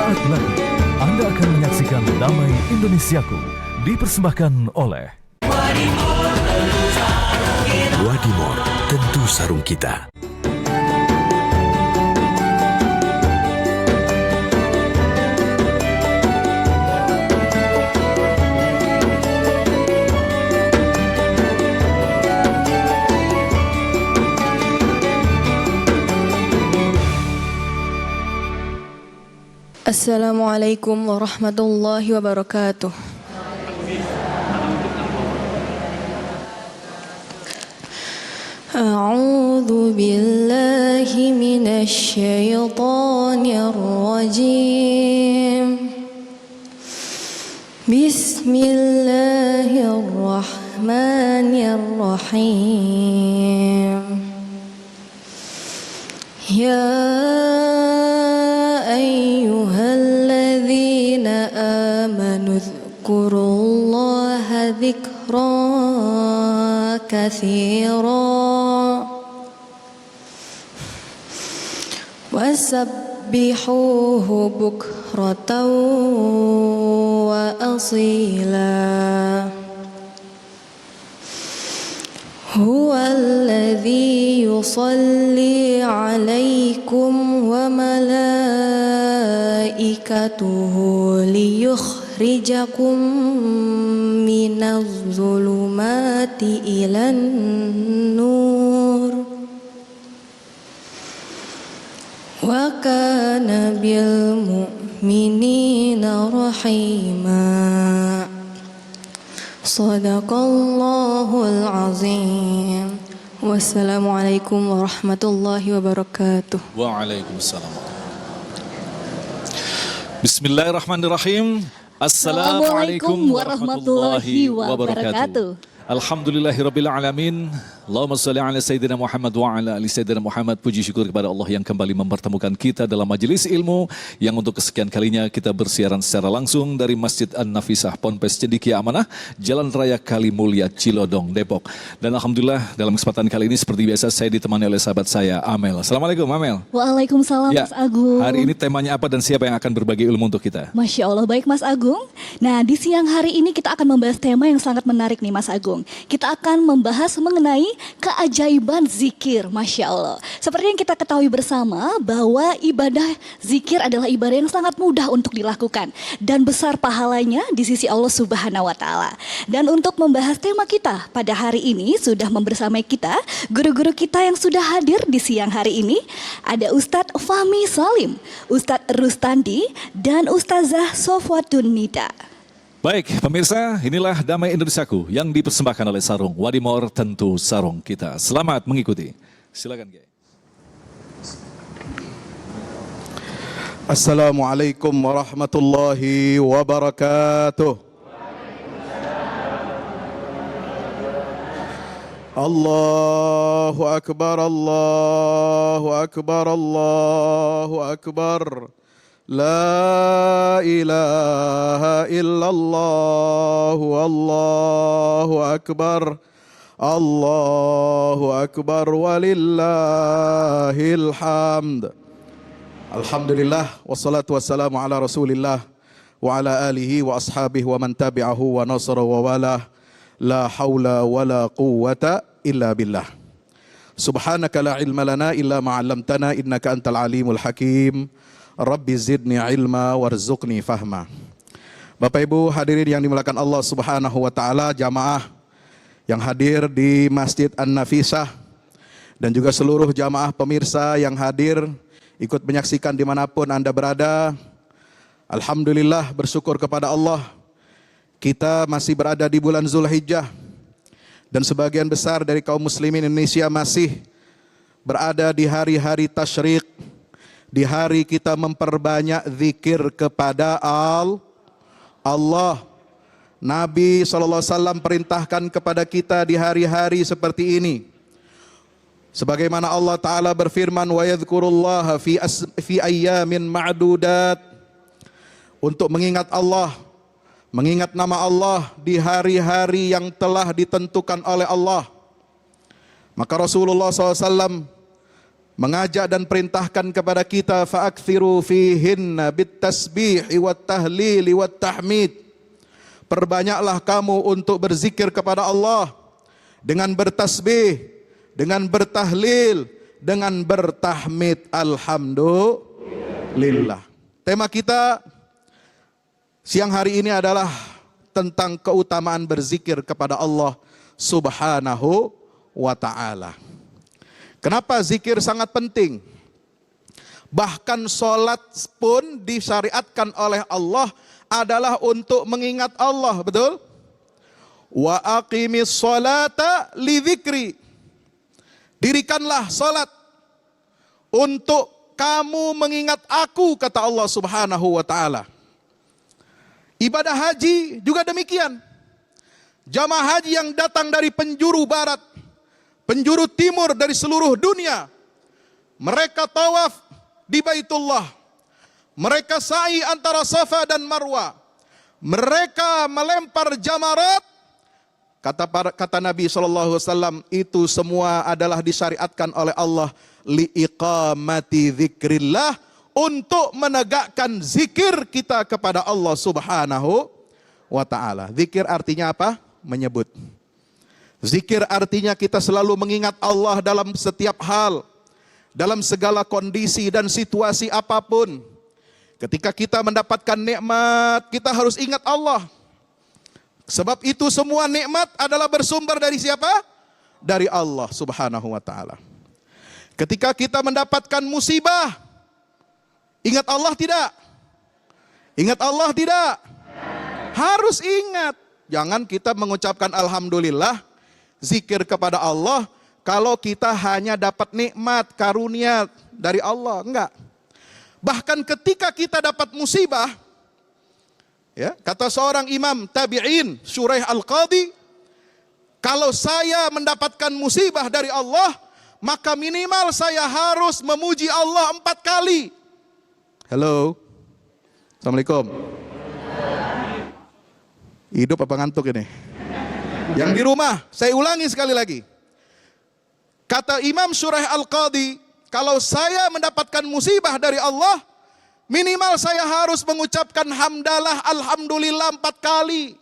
Sesaat lagi Anda akan menyaksikan Damai Indonesiaku dipersembahkan oleh Wadimor, tentu sarung kita. Assalamualaikum warahmatullahi wabarakatuh. A'udzu billahi minasy syaithanir rajim. Bismillahirrahmanirrahim. Ya ayyuhalladzina amanu dzkurullaha dzikran katsiran wasabbihuhu bukratan wa asila. Huwallazi yusalli 'alaikum wa malaikatuhu liyukhrijakum minadh dhulumati ilan nur wa kana bil mu'minina rahima. Sadaqallahul azim. Wassalamualaikum warahmatullahi wabarakatuh. Waalaikumsalam. Bismillahirrahmanirrahim. Assalamualaikum warahmatullahi wabarakatuh. Alhamdulillahirabbil alamin. Allahumma shalli ala sayyidina Muhammad wa ala ali sayyidina Muhammad. Puji syukur kepada Allah yang kembali mempertemukan kita dalam majelis ilmu yang untuk kesekian kalinya kita bersiaran secara langsung dari Masjid An-Nafisah Ponpes Cendekia Amanah, Jalan Raya Kalimulya, Cilodong, Depok. Dan alhamdulillah dalam kesempatan kali ini seperti biasa saya ditemani oleh sahabat saya Amel. Assalamualaikum Amel. Waalaikumsalam Mas Agung. Hari ini temanya apa dan siapa yang akan berbagi ilmu untuk kita? Masya Allah, baik Mas Agung. Nah, di siang hari ini kita akan membahas tema yang sangat menarik nih Mas Agung. Kita akan membahas mengenai keajaiban zikir, Masya Allah. Seperti yang kita ketahui bersama bahwa ibadah zikir adalah ibadah yang sangat mudah untuk dilakukan dan besar pahalanya di sisi Allah Subhanahu wa Ta'ala. Dan untuk membahas tema kita pada hari ini sudah membersamai kita guru-guru kita yang sudah hadir di siang hari ini. Ada Ustadz Fahmi Salim, Ustadz Rustandi, dan Ustazah Sofwatun Nida. Baik, pemirsa, inilah Damai Indonesiaku yang dipersembahkan oleh Sarung Wadimor, tentu sarung kita. Selamat mengikuti. Silakan, Kiai. Assalamualaikum warahmatullahi wabarakatuh. Allahu akbar, Allahu akbar, Allahu akbar. La ilaha illallah, Allahu akbar, Allahu akbar, walillahil hamd. Alhamdulillah, wassalatu wassalamu ala rasulillah wa ala alihi wa ashabihi wa man tabi'ahu wa nasara wa walah. La hawla wa la quwwata illa billah. Subhanaka la ilma lana illa ma'allamtana innaka antal alimul hakim. Rabbi zidni ilma warzuqni fahma. Bapak Ibu hadirin yang dimuliakan Allah Subhanahu wa Ta'ala, jamaah yang hadir di Masjid An-Nafisah dan juga seluruh jamaah pemirsa yang hadir ikut menyaksikan dimanapun Anda berada. Alhamdulillah, bersyukur kepada Allah kita masih berada di bulan Zulhijjah dan sebagian besar dari kaum muslimin Indonesia masih berada di hari-hari tasyrik, di hari kita memperbanyak zikir kepada Allah. Nabi SAW perintahkan kepada kita di hari-hari seperti ini. Sebagaimana Allah Ta'ala berfirman, wa yadhkurullaha fi ayyamin ma'dudat. Untuk mengingat Allah, mengingat nama Allah di hari-hari yang telah ditentukan oleh Allah. Maka Rasulullah SAW mengajak dan perintahkan kepada kita fa'akthiru fihinna bitasbih wat tahlil wat tahmid. Perbanyaklah kamu untuk berzikir kepada Allah dengan bertasbih, dengan bertahlil, dengan bertahmid. Alhamdulillah. Tema kita siang hari ini adalah tentang keutamaan berzikir kepada Allah Subhanahu wa ta'ala. Kenapa zikir sangat penting? Bahkan sholat pun disyariatkan oleh Allah adalah untuk mengingat Allah, betul? Wa aqimis sholata li dzikri. Dirikanlah sholat untuk kamu mengingat aku, kata Allah Subhanahu wa ta'ala. Ibadah haji juga demikian. Jamaah haji yang datang dari penjuru barat, penjuru timur, dari seluruh dunia, mereka tawaf di Baitullah, mereka sa'i antara Safa dan Marwa, mereka melempar jamarat. Kata Nabi SAW, itu semua adalah disyariatkan oleh Allah liiqamati dzikrillah, untuk menegakkan zikir kita kepada Allah Subhanahu wa ta'ala. Zikir artinya apa? Menyebut. Zikir artinya kita selalu mengingat Allah dalam setiap hal, dalam segala kondisi dan situasi apapun. Ketika kita mendapatkan nikmat, kita harus ingat Allah. Sebab itu semua nikmat adalah bersumber dari siapa? Dari Allah Subhanahu wa ta'ala. Ketika kita mendapatkan musibah, ingat Allah tidak? Ingat Allah tidak? Harus ingat. Jangan kita mengucapkan alhamdulillah, zikir kepada Allah, kalau kita hanya dapat nikmat, karunia dari Allah. Enggak. Bahkan ketika kita dapat musibah, ya, kata seorang imam tabi'in, Shuraih Al-Qadhi, kalau saya mendapatkan musibah dari Allah, maka minimal saya harus memuji Allah 4 kali. Halo. Assalamualaikum. Hidup apa ngantuk ini? Yang di rumah, saya ulangi sekali lagi. Kata Imam Shuraih Al-Qadhi, kalau saya mendapatkan musibah dari Allah, minimal saya harus mengucapkan hamdalah, alhamdulillah 4 kali.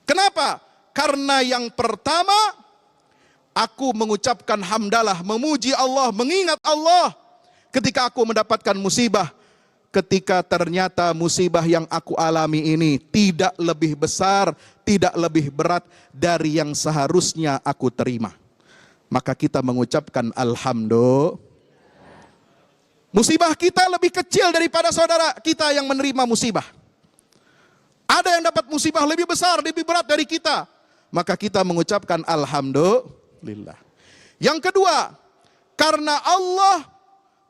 Kenapa? Karena yang pertama, aku mengucapkan hamdalah, memuji Allah, mengingat Allah ketika aku mendapatkan musibah. Ketika ternyata musibah yang aku alami ini tidak lebih besar, tidak lebih berat dari yang seharusnya aku terima, maka kita mengucapkan alhamdulillah. Musibah kita lebih kecil daripada saudara kita yang menerima musibah. Ada yang dapat musibah lebih besar, lebih berat dari kita, maka kita mengucapkan alhamdulillah. Yang kedua, karena Allah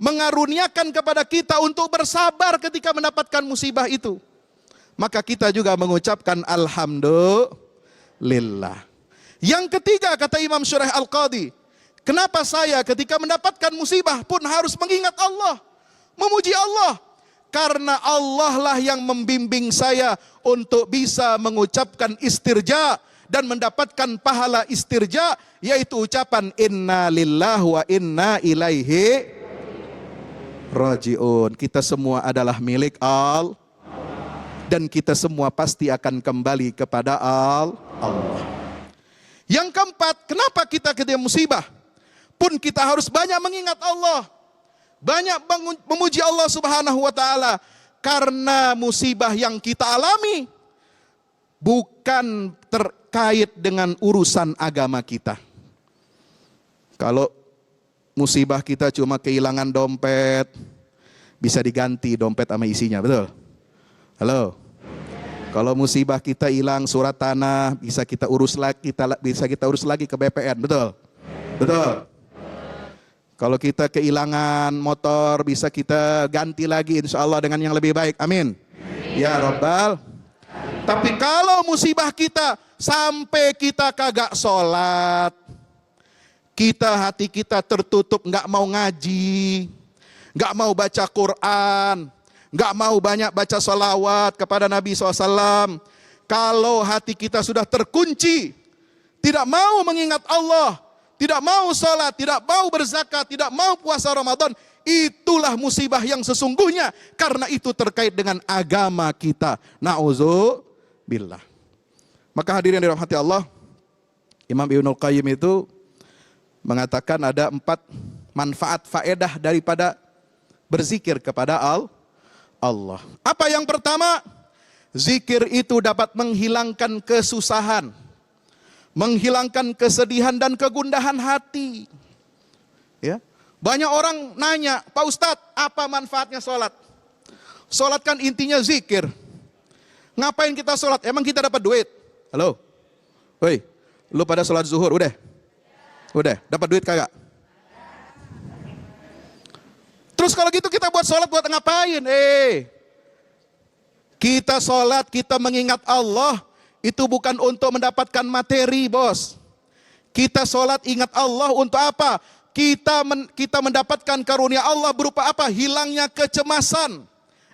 mengaruniakan kepada kita untuk bersabar ketika mendapatkan musibah itu, maka kita juga mengucapkan alhamdulillah. Yang ketiga, kata Imam Shuraih Al-Qadhi, kenapa saya ketika mendapatkan musibah pun harus mengingat Allah, memuji Allah? Karena Allah lah yang membimbing saya untuk bisa mengucapkan istirja dan mendapatkan pahala istirja, yaitu ucapan inna lillahi wa inna ilaihi raji'un. Kita semua adalah milik Allah, dan kita semua pasti akan kembali kepada Allah. Yang keempat, kenapa kita ketika musibah pun kita harus banyak mengingat Allah, banyak memuji Allah Subhanahu wa ta'ala? Karena musibah yang kita alami bukan terkait dengan urusan agama kita. Kalau musibah kita cuma kehilangan dompet, bisa diganti dompet sama isinya, betul? Halo. Kalau musibah kita hilang surat tanah, bisa kita urus lagi, bisa kita urus lagi ke BPN, betul? Betul. Kalau kita kehilangan motor, bisa kita ganti lagi insya Allah dengan yang lebih baik. Amin. Ya Rabbal. Tapi kalau musibah kita sampai kita kagak sholat, hati kita tertutup, nggak mau ngaji, nggak mau baca Quran, nggak mau banyak baca salawat kepada Nabi SAW. Kalau hati kita sudah terkunci, tidak mau mengingat Allah, tidak mau sholat, tidak mau berzakat, tidak mau puasa Ramadan, itulah musibah yang sesungguhnya, karena itu terkait dengan agama kita. Na'udzubillah. Maka hadirin yang dirahmati Allah, Imam Ibnul Qayyim itu mengatakan ada 4 manfaat faedah daripada berzikir kepada Allah. Apa yang pertama? Zikir itu dapat menghilangkan kesusahan, menghilangkan kesedihan dan kegundahan hati. Ya. Banyak orang nanya, Pak Ustadz, apa manfaatnya sholat? Sholat kan intinya zikir. Ngapain kita sholat? Emang kita dapat duit? Halo? Woi, lu pada sholat zuhur, udah? Udah, dapat duit kagak? Terus kalau gitu kita buat sholat buat ngapain? Kita sholat, kita mengingat Allah, itu bukan untuk mendapatkan materi, bos. Kita sholat ingat Allah untuk apa? Kita mendapatkan karunia Allah berupa apa? Hilangnya kecemasan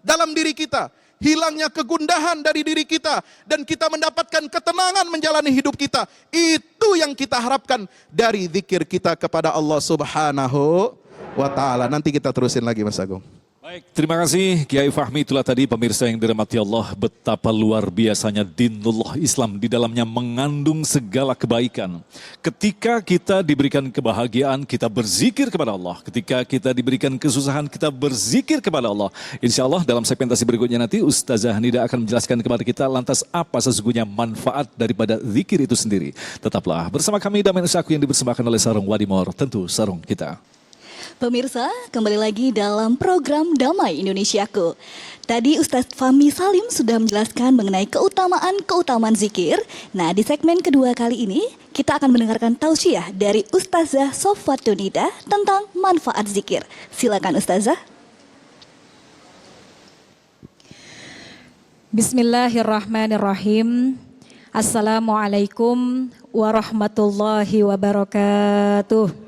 dalam diri kita, hilangnya kegundahan dari diri kita, dan kita mendapatkan ketenangan menjalani hidup kita. Itu yang kita harapkan dari zikir kita kepada Allah Subhanahu wa ta'ala. Nanti kita terusin lagi, Mas Agung. Baik, terima kasih Kiai Fahmi. Itulah tadi pemirsa yang dirahmati Allah, betapa luar biasanya dinullah Islam, di dalamnya mengandung segala kebaikan. Ketika kita diberikan kebahagiaan, kita berzikir kepada Allah. Ketika kita diberikan kesusahan, kita berzikir kepada Allah. Insya Allah dalam segmentasi berikutnya nanti Ustazah Nida akan menjelaskan kepada kita lantas apa sesungguhnya manfaat daripada zikir itu sendiri. Tetaplah bersama kami Damai Nusaku yang dipersembahkan oleh Sarung Wadimor, tentu sarung kita. Pemirsa, kembali lagi dalam program Damai Indonesiaku. Tadi Ustadz Fahmi Salim sudah menjelaskan mengenai keutamaan zikir. Nah, di segmen kedua kali ini kita akan mendengarkan tausiah dari Ustazah Sofwatun Nida tentang manfaat zikir. Silakan Ustazah. Bismillahirrahmanirrahim. Assalamualaikum warahmatullahi wabarakatuh.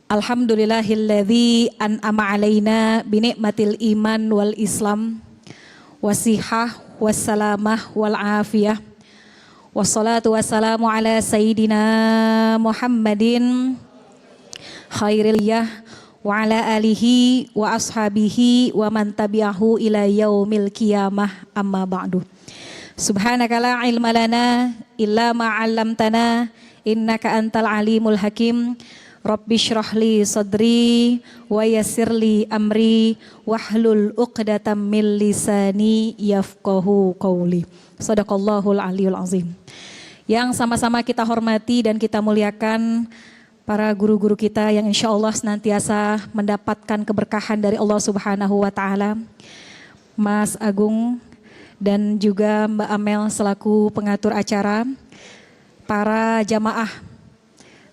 Alhamdulillahilladzi an'ama alaina binikmatil iman wal islam wasihah wassalamah wal afiyah wassalatu wassalamu ala sayyidina Muhammadin khairil wa ala alihi wa ashabihi wa man tabi'ahu ila yaumil qiyamah, amma ba'du. Subhanaka la ilma lana illa ma 'allamtana innaka antal alimul hakim. Rabbi shrahli sadri wa yassirli amri wahlul uqdatam min lisani yafqahu qawli. Shadaqallahul aliyul azim. Yang sama-sama kita hormati dan kita muliakan para guru-guru kita yang insya Allah senantiasa mendapatkan keberkahan dari Allah Subhanahu wa ta'ala. Mas Agung dan juga Mbak Amel selaku pengatur acara, para jamaah,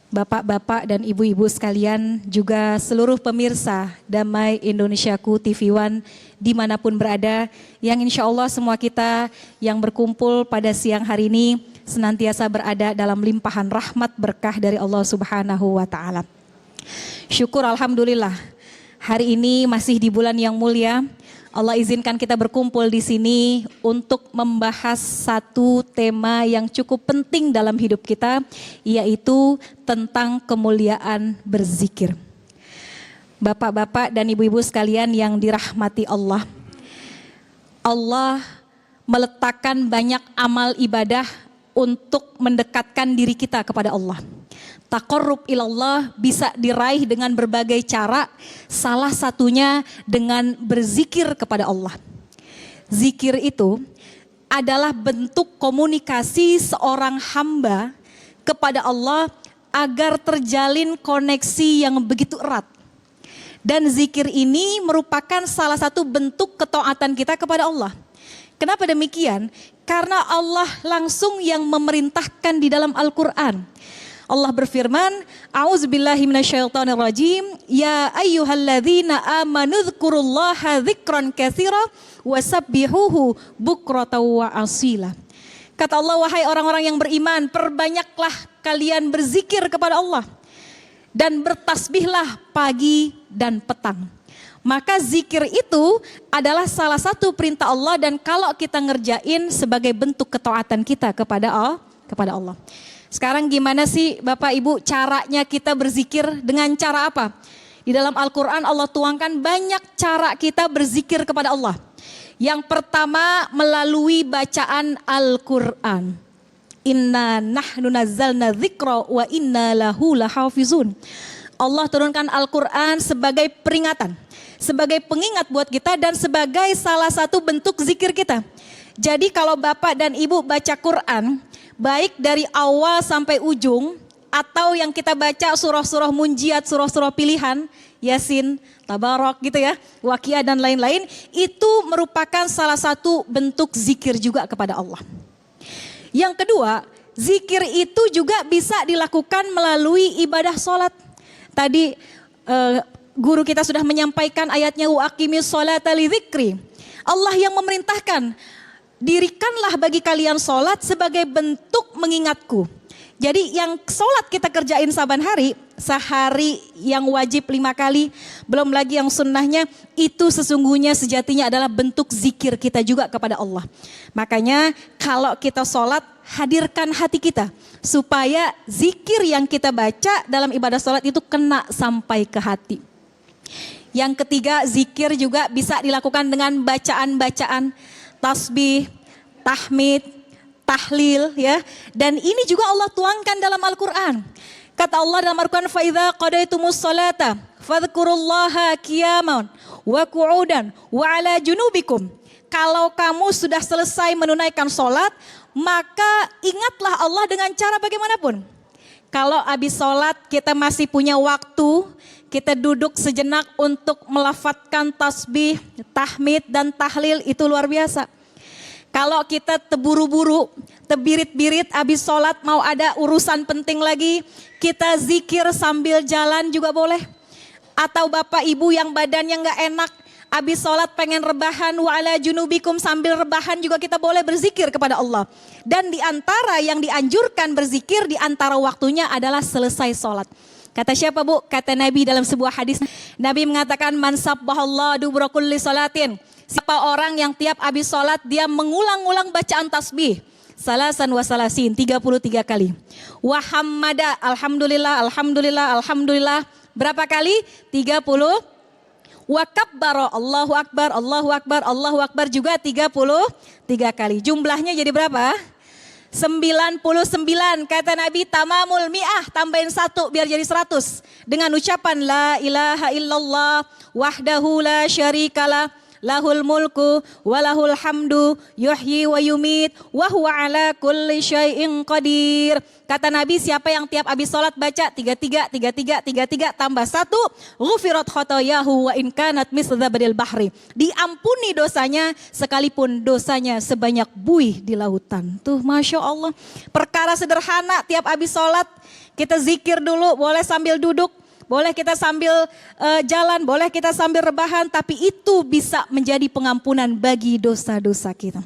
bapak-bapak dan ibu-ibu sekalian, juga seluruh pemirsa Damai Indonesiaku TV One dimanapun berada, yang insya Allah semua kita yang berkumpul pada siang hari ini senantiasa berada dalam limpahan rahmat berkah dari Allah Subhanahu wa ta'ala. Syukur alhamdulillah, hari ini masih di bulan yang mulia. Allah izinkan kita berkumpul di sini untuk membahas satu tema yang cukup penting dalam hidup kita, yaitu tentang kemuliaan berzikir. Bapak-bapak dan ibu-ibu sekalian yang dirahmati Allah, Allah meletakkan banyak amal ibadah untuk mendekatkan diri kita kepada Allah. Taqarrub ilallah bisa diraih dengan berbagai cara, salah satunya dengan berzikir kepada Allah. Zikir itu adalah bentuk komunikasi seorang hamba kepada Allah agar terjalin koneksi yang begitu erat. Dan zikir ini merupakan salah satu bentuk ketaatan kita kepada Allah. Kenapa demikian? Karena Allah langsung yang memerintahkan di dalam Al-Quran. Allah berfirman, A'udzubillahi minasyaitonirrajim, ya ayyuhalladzina amanu dzkurullaha dzikran katsira wasabbihuhu bukratan wa asila. Kata Allah, wahai orang-orang yang beriman, perbanyaklah kalian berzikir kepada Allah dan bertasbihlah pagi dan petang. Maka zikir itu adalah salah satu perintah Allah dan kalau kita ngerjain sebagai bentuk ketaatan kita kepada Allah. Sekarang gimana sih Bapak Ibu caranya kita berzikir, dengan cara apa? Di dalam Al-Quran Allah tuangkan banyak cara kita berzikir kepada Allah. Yang pertama melalui bacaan Al-Quran. Inna nahnu nazzalna dzikra wa inna lahu lahafizun. Allah turunkan Al-Quran sebagai peringatan, sebagai pengingat buat kita dan sebagai salah satu bentuk zikir kita. Jadi kalau Bapak dan Ibu baca Quran, baik dari awal sampai ujung, atau yang kita baca surah-surah munjiat, surah-surah pilihan, Yasin, Tabarok gitu ya, Waqiah dan lain-lain, itu merupakan salah satu bentuk zikir juga kepada Allah. Yang kedua, zikir itu juga bisa dilakukan melalui ibadah sholat. Tadi guru kita sudah menyampaikan ayatnya wa aqimis sholata lidzikri. Allah yang memerintahkan, dirikanlah bagi kalian sholat sebagai bentuk mengingatku. Jadi yang sholat kita kerjain saban hari, sehari yang wajib 5 kali, belum lagi yang sunnahnya, itu sesungguhnya sejatinya adalah bentuk zikir kita juga kepada Allah. Makanya kalau kita sholat, hadirkan hati kita supaya zikir yang kita baca dalam ibadah sholat itu kena sampai ke hati. Yang ketiga, zikir juga bisa dilakukan dengan bacaan-bacaan tasbih, tahmid, tahlil ya. Dan ini juga Allah tuangkan dalam Al-Quran. Kata Allah dalam Al-Quran, فَإِذَا قَضَيْتُمُ الصَّلَاةَ فَاذْكُرُوا اللَّهَ قِيَامًا وَقُعُودًا وَعَلَى جُنُوبِكُمْ. Kalau kamu sudah selesai menunaikan sholat, maka ingatlah Allah dengan cara bagaimanapun. Kalau habis sholat kita masih punya waktu, kita duduk sejenak untuk melafadzkan tasbih, tahmid dan tahlil, itu luar biasa. Kalau kita terburu-buru, terbirit-birit habis sholat mau ada urusan penting lagi, kita zikir sambil jalan juga boleh. Atau Bapak Ibu yang badannya nggak enak, habis sholat pengen rebahan, wa ala junubikum, sambil rebahan juga kita boleh berzikir kepada Allah. Dan di antara yang dianjurkan berzikir di antara waktunya adalah selesai sholat. Kata siapa Bu? Kata Nabi dalam sebuah hadis. Nabi mengatakan, man sabbahallah dubura kulli salatin. Siapa orang yang tiap habis sholat dia mengulang-ulang bacaan tasbih. Salasan wa salasin, 33 kali. Wa hammada, alhamdulillah, alhamdulillah, alhamdulillah. Berapa kali? 30. Wa kabbara, Allahu Akbar, Allahu Akbar, Allahu Akbar juga 33 kali. Jumlahnya jadi berapa? 99. Kata Nabi, tamamul mi'ah, tambahin 1 biar jadi 100. Dengan ucapan la ilaha illallah wahdahu la syarikalah, lahul mulku walahul hamdu yuhyi wa yumit wa huwa ala kulli syai'in qadir. Kata Nabi, siapa yang tiap habis sholat baca 33 tambah 1, ghufirat khotoyahu wa in kanat misla badil bahri. Diampuni dosanya sekalipun dosanya sebanyak buih di lautan. Tuh Masya Allah. Perkara sederhana, tiap habis sholat kita zikir dulu, boleh sambil duduk, boleh kita sambil jalan, boleh kita sambil rebahan, tapi itu bisa menjadi pengampunan bagi dosa-dosa kita.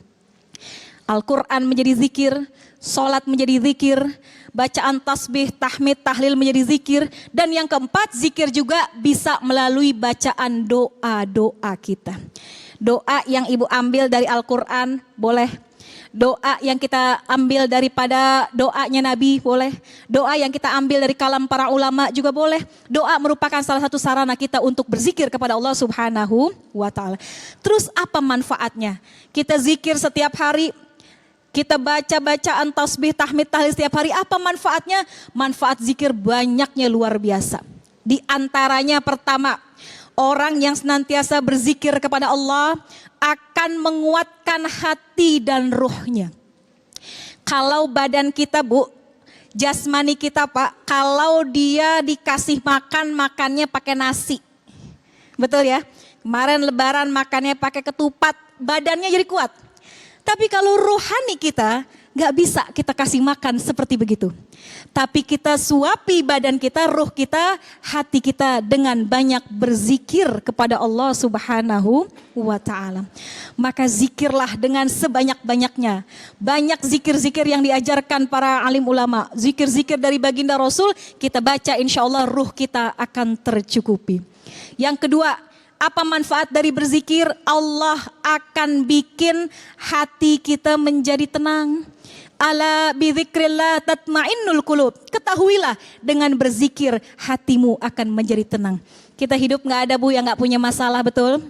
Al-Quran menjadi zikir, sholat menjadi zikir, bacaan tasbih, tahmid, tahlil menjadi zikir. Dan yang keempat, zikir juga bisa melalui bacaan doa-doa kita. Doa yang Ibu ambil dari Al-Quran boleh. Doa yang kita ambil daripada doanya Nabi boleh. Doa yang kita ambil dari kalam para ulama juga boleh. Doa merupakan salah satu sarana kita untuk berzikir kepada Allah Subhanahu wa ta'ala. Terus apa manfaatnya? Kita zikir setiap hari, kita baca bacaan tasbih, tahmid, tahlil setiap hari. Apa manfaatnya? Manfaat zikir banyaknya luar biasa. Di antaranya pertama, orang yang senantiasa berzikir kepada Allah akan menguatkan hati dan ruhnya. Kalau badan kita Bu, jasmani kita Pak, kalau dia dikasih makan, makannya pakai nasi. Betul ya? Kemarin lebaran makannya pakai ketupat, badannya jadi kuat. Tapi kalau rohani kita gak bisa kita kasih makan seperti begitu. Tapi kita suapi badan kita, ruh kita, hati kita dengan banyak berzikir kepada Allah Subhanahu wa ta'ala. Maka zikirlah dengan sebanyak-banyaknya. Banyak zikir-zikir yang diajarkan para alim ulama. Zikir-zikir dari baginda Rasul, kita baca insya Allah ruh kita akan tercukupi. Yang kedua, Apa manfaat dari berzikir? Allah akan bikin hati kita menjadi tenang. Ala bidzikrillah tatmainnul qulub. Ketahuilah dengan berzikir hatimu akan menjadi tenang. Kita hidup nggak ada Bu yang nggak punya masalah, betul?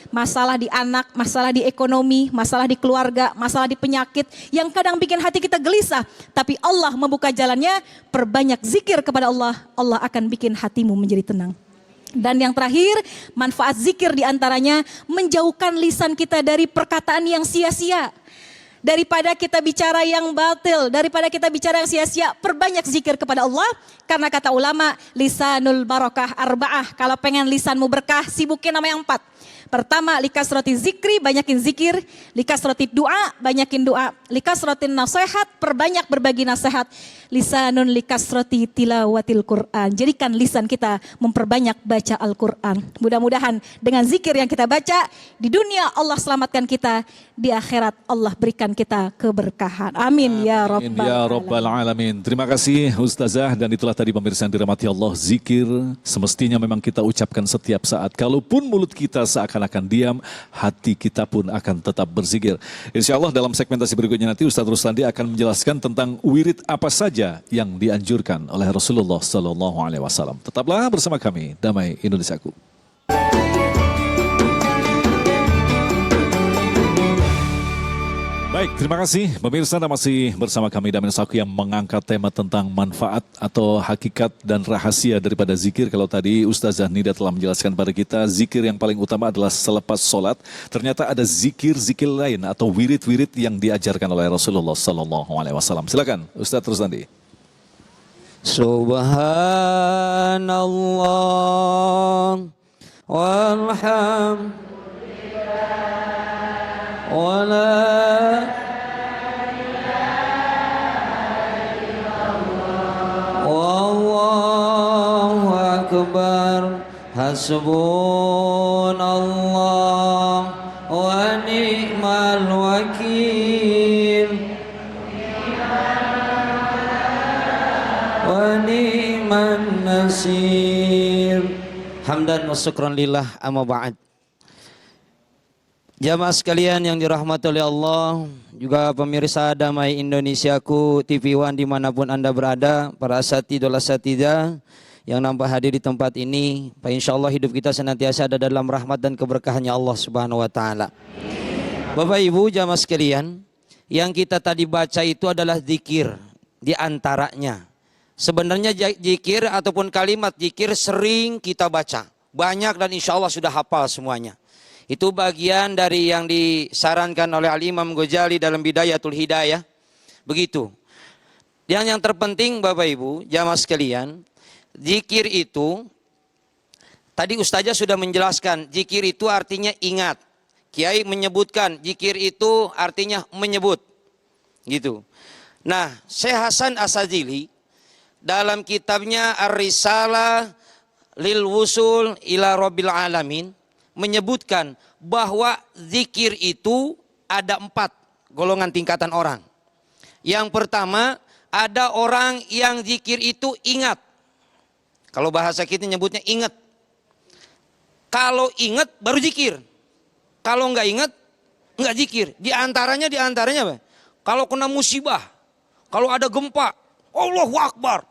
Masalah di anak, masalah di ekonomi, masalah di keluarga, masalah di penyakit yang kadang bikin hati kita gelisah. Tapi Allah membuka jalannya, perbanyak zikir kepada Allah, Allah akan bikin hatimu menjadi tenang. Dan yang terakhir, manfaat zikir diantaranya menjauhkan lisan kita dari perkataan yang sia-sia. Daripada kita bicara yang batil, daripada kita bicara yang sia-sia, perbanyak zikir kepada Allah. Karena kata ulama, lisanul barokah arba'ah. Kalau pengen lisanmu berkah, sibukin nama yang 4. Pertama, likasroti zikri, banyakin zikir. Likasroti doa, banyakin doa. Likasroti nasihat, perbanyak berbagi nasihat. Lisanun likasroti tilawatil Quran. Jadikan lisan kita memperbanyak baca Al-Quran. Mudah-mudahan dengan zikir yang kita baca, di dunia Allah selamatkan kita, di akhirat Allah berikan kita keberkahan. Amin ya Amin Rabbal ya Rabbal Alamin. Terima kasih Ustazah, dan itulah tadi pemirsa yang dirahmati Allah, zikir semestinya memang kita ucapkan setiap saat. Kalaupun mulut kita seakan-akan diam, hati kita pun akan tetap berzikir. Insya Allah dalam segmentasi berikutnya nanti Ustaz Ruslandi akan menjelaskan tentang wirid apa saja yang dianjurkan oleh Rasulullah Sallallahu Alaihi Wasallam. Tetaplah bersama kami, Damai Indonesiaku. Baik, terima kasih pemirsa, Anda masih bersama kami Damai Indonesiaku yang mengangkat tema tentang manfaat atau hakikat dan rahasia daripada zikir. Kalau tadi Ustazah Nida telah menjelaskan pada kita, zikir yang paling utama adalah selepas sholat. Ternyata ada zikir-zikir lain atau wirid-wirid yang diajarkan oleh Rasulullah Sallallahu Alaihi Wasallam. Silakan Ustaz Ruslandi. Subhanallah walhamdulillah wala wallahu akbar hasbunallah wa ni'mal wakil wa ni'man nasir. Hamdan wa syukran lillah, amma ba'd. Jamaah sekalian yang dirahmati oleh Allah, juga pemirsa Damai Indonesiaku, TV One dimanapun Anda berada, para asatidul asatidah yang nampak hadir di tempat ini, insya Allah hidup kita senantiasa ada dalam rahmat dan keberkahannya Allah Subhanahu Wa Taala. Bapak Ibu jamaah sekalian, yang kita tadi baca itu adalah zikir di antaranya. Sebenarnya zikir ataupun kalimat zikir sering kita baca, banyak dan insya Allah sudah hafal semuanya. Itu bagian dari yang disarankan oleh Al-Imam Ghazali dalam Bidayatul Hidayah. Begitu. Yang terpenting Bapak Ibu, jamaah sekalian, zikir itu, tadi Ustazah sudah menjelaskan, zikir itu artinya ingat. Kiai menyebutkan, zikir itu artinya menyebut. Gitu. Nah, Syekh Hasan Asyadzili, dalam kitabnya Ar-Risalah Lil Wusul ila Rabbil Alamin, menyebutkan bahwa zikir itu ada 4 golongan tingkatan orang. Yang pertama, ada orang yang zikir itu ingat. Kalau bahasa kita nyebutnya ingat. Kalau ingat baru zikir. Kalau enggak ingat, enggak zikir. Di antaranya apa? Kalau kena musibah, kalau ada gempa, Allahu Akbar,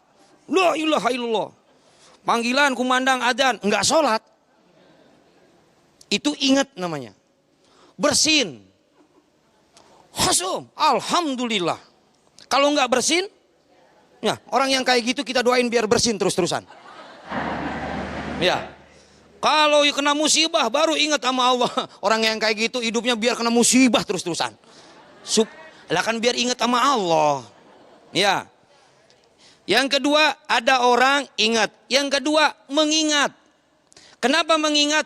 la ilaha illallah. Panggilan kumandang adzan, enggak sholat. Itu ingat namanya. Bersin. Hasum. Alhamdulillah. Kalau enggak bersin, ya orang yang kayak gitu kita doain biar bersin terus-terusan. Ya. Kalau kena musibah baru ingat sama Allah. Orang yang kayak gitu hidupnya biar kena musibah terus-terusan. Lah kan biar ingat sama Allah. Ya. Yang kedua ada orang ingat. Yang kedua mengingat. Kenapa mengingat?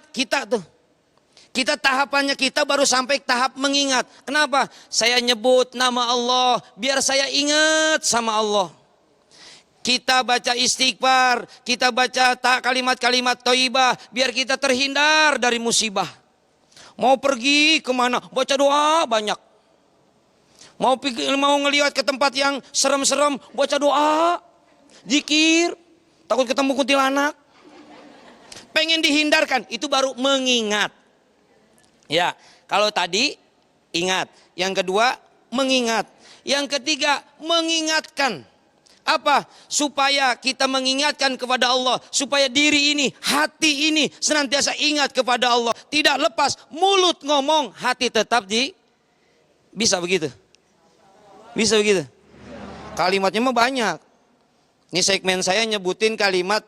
Kita tahapannya kita baru sampai tahap mengingat. Kenapa? Saya nyebut nama Allah biar saya ingat sama Allah. Kita baca istighfar, kita baca kalimat-kalimat thayyibah biar kita terhindar dari musibah. Mau pergi kemana? Baca doa banyak. Mau ngelihat ke tempat yang serem-serem, baca doa, zikir, takut ketemu kuntilanak. pengen dihindarkan, itu baru mengingat. Ya, kalau tadi ingat, yang kedua mengingat, yang ketiga mengingatkan. Apa? Supaya kita mengingatkan kepada Allah, supaya diri ini, hati ini senantiasa ingat kepada Allah, tidak lepas mulut ngomong, hati tetap bisa begitu. Bisa begitu. Kalimatnya mah banyak. Ini segmen saya nyebutin kalimat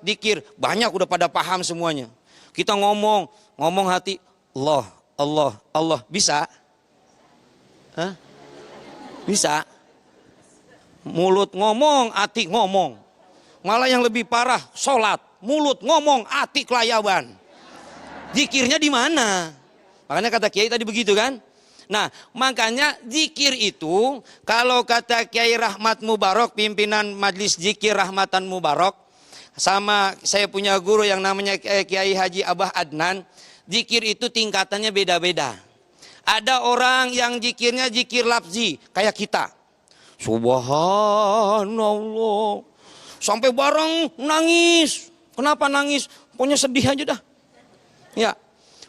dikir, banyak udah pada paham semuanya. Kita ngomong hati, Allah, Allah, Allah, bisa? Hah? Bisa? Mulut ngomong, hati ngomong. Malah yang lebih parah, sholat. Mulut ngomong, hati kelayaban. Zikirnya di mana? Makanya kata Kiai tadi begitu kan? Nah, makanya zikir itu, kalau kata Kiai Rahmat Mubarak, pimpinan Majelis Zikir Rahmatan Mubarak, sama saya punya guru yang namanya Kiai Haji Abah Adnan, zikir itu tingkatannya beda-beda. Ada orang yang zikirnya zikir lafzi, kayak kita. Subhanallah. Sampai bareng nangis. Kenapa nangis? Pokoknya sedih aja dah. Ya.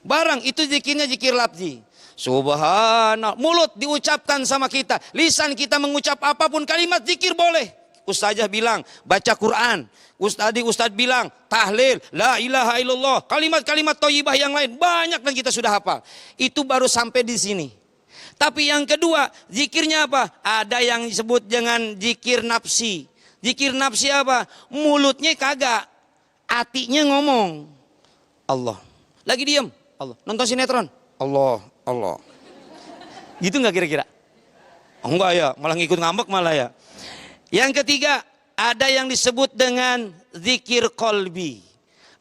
Bareng itu zikirnya zikir lafzi. Subhanallah. Mulut diucapkan sama kita. Lisan kita mengucap apapun kalimat zikir boleh. Ustazah bilang baca Quran. Ustadz bilang tahlil, la ilaha illallah. Kalimat-kalimat thayyibah yang lain banyak dan kita sudah hafal. Itu baru sampai di sini. Tapi yang kedua, zikirnya apa? Ada yang disebut dengan zikir nafsi. Zikir nafsi apa? Mulutnya kagak, hatinya ngomong. Allah. Lagi diam. Allah. Nonton sinetron. Allah, Allah. Gitu nggak kira-kira? Oh, enggak ya, malah ngikut ngambek malah ya. Yang ketiga, ada yang disebut dengan zikir kolbi.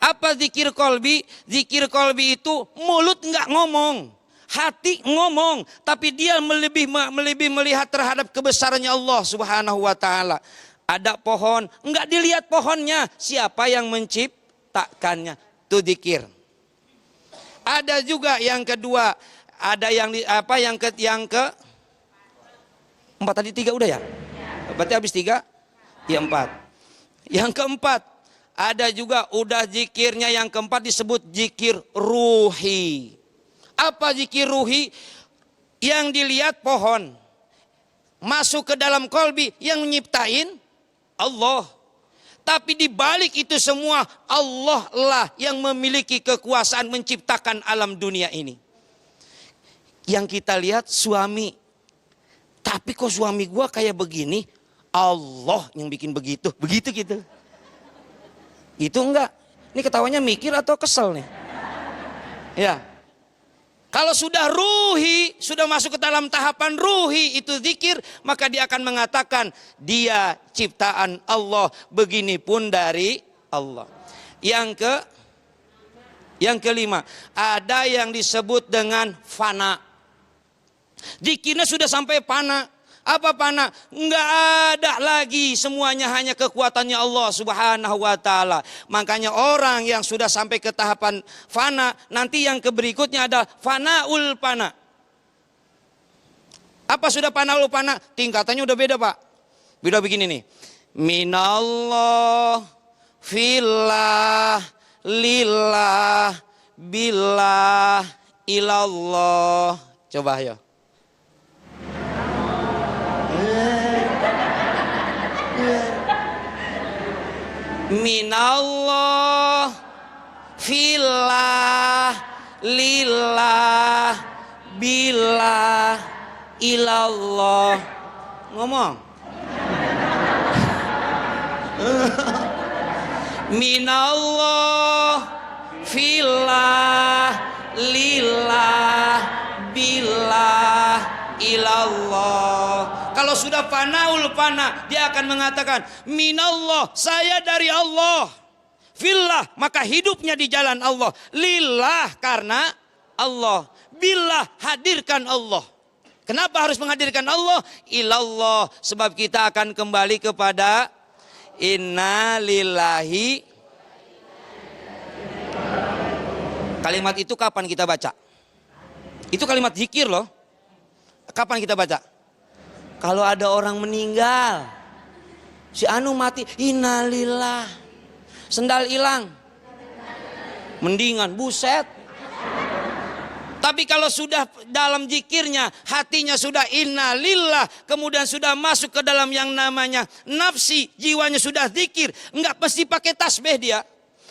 Apa zikir kolbi? Zikir kolbi itu mulut nggak ngomong. Hati ngomong, tapi dia lebih melihat terhadap kebesarannya Allah Subhanahu wa taala. Ada pohon, enggak dilihat pohonnya, siapa yang menciptakannya? Itu zikir. Ada juga yang kedua, ada yang empat tadi, tiga udah ya? Berarti habis tiga? Ya empat. Yang keempat, ada juga udah zikirnya yang keempat disebut zikir ruhi. Apa zikir ruhi? Yang dilihat pohon, masuk ke dalam kolbi, yang nyiptain Allah. Tapi di balik itu semua, Allah lah yang memiliki kekuasaan menciptakan alam dunia ini. Yang kita lihat suami, tapi kok suami gua kayak begini? Allah yang bikin begitu, begitu gitu. Itu enggak. Ini ketawanya mikir atau kesel nih? Ya. Kalau sudah ruhi, sudah masuk ke dalam tahapan ruhi itu zikir, maka dia akan mengatakan dia ciptaan Allah, begini pun dari Allah. Yang kelima, ada yang disebut dengan fana. Zikirnya sudah sampai fana. Apa fana? Enggak ada lagi, semuanya hanya kekuatannya Allah Subhanahu wa taala. Makanya orang yang sudah sampai ke tahapan fana, nanti yang berikutnya ada fanaul fana. Apa sudah fanaul fana? Tingkatannya udah beda, Pak. Beda begini nih. Minallah, fillah, lillah, billah, ilallah. Coba ya. Minallah, fillah, lillah, billah, ilallah. Ngomong. Minallah, fillah, lillah, billah, ilallah. Kalau sudah fanaul fana, dia akan mengatakan minallah, saya dari Allah. Fillah, maka hidupnya di jalan Allah. Lillah, karena Allah. Billah, hadirkan Allah. Kenapa harus menghadirkan Allah? Ilallah, sebab kita akan kembali kepada inna lillahi. Kalimat itu kapan kita baca? Itu kalimat zikir loh. Kapan kita baca? Kalau ada orang meninggal, si anu mati, innalillah, sendal hilang, Mendingan, buset. Tapi kalau sudah dalam zikirnya, hatinya sudah inna lillah, kemudian sudah masuk ke dalam yang namanya nafsi, jiwanya sudah zikir, enggak mesti pakai tasbih dia.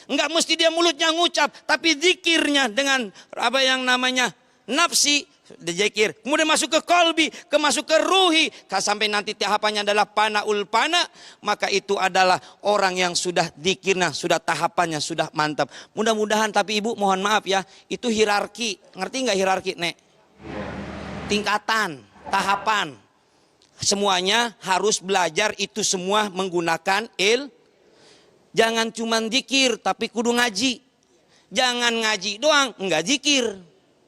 Enggak mesti dia mulutnya ngucap, tapi zikirnya dengan apa yang namanya nafsi, zikir. Kemudian masuk ke kolbi, masuk ke ruhi, sampai nanti tahapannya adalah panaul pana, maka itu adalah orang yang sudah zikirnya, sudah tahapannya sudah mantap. Mudah-mudahan, tapi ibu mohon maaf ya, itu hierarki. Ngerti nggak hierarki, Nek? Tingkatan, tahapan. Semuanya harus belajar itu semua menggunakan Jangan cuma zikir tapi kudu ngaji. Jangan ngaji doang enggak zikir.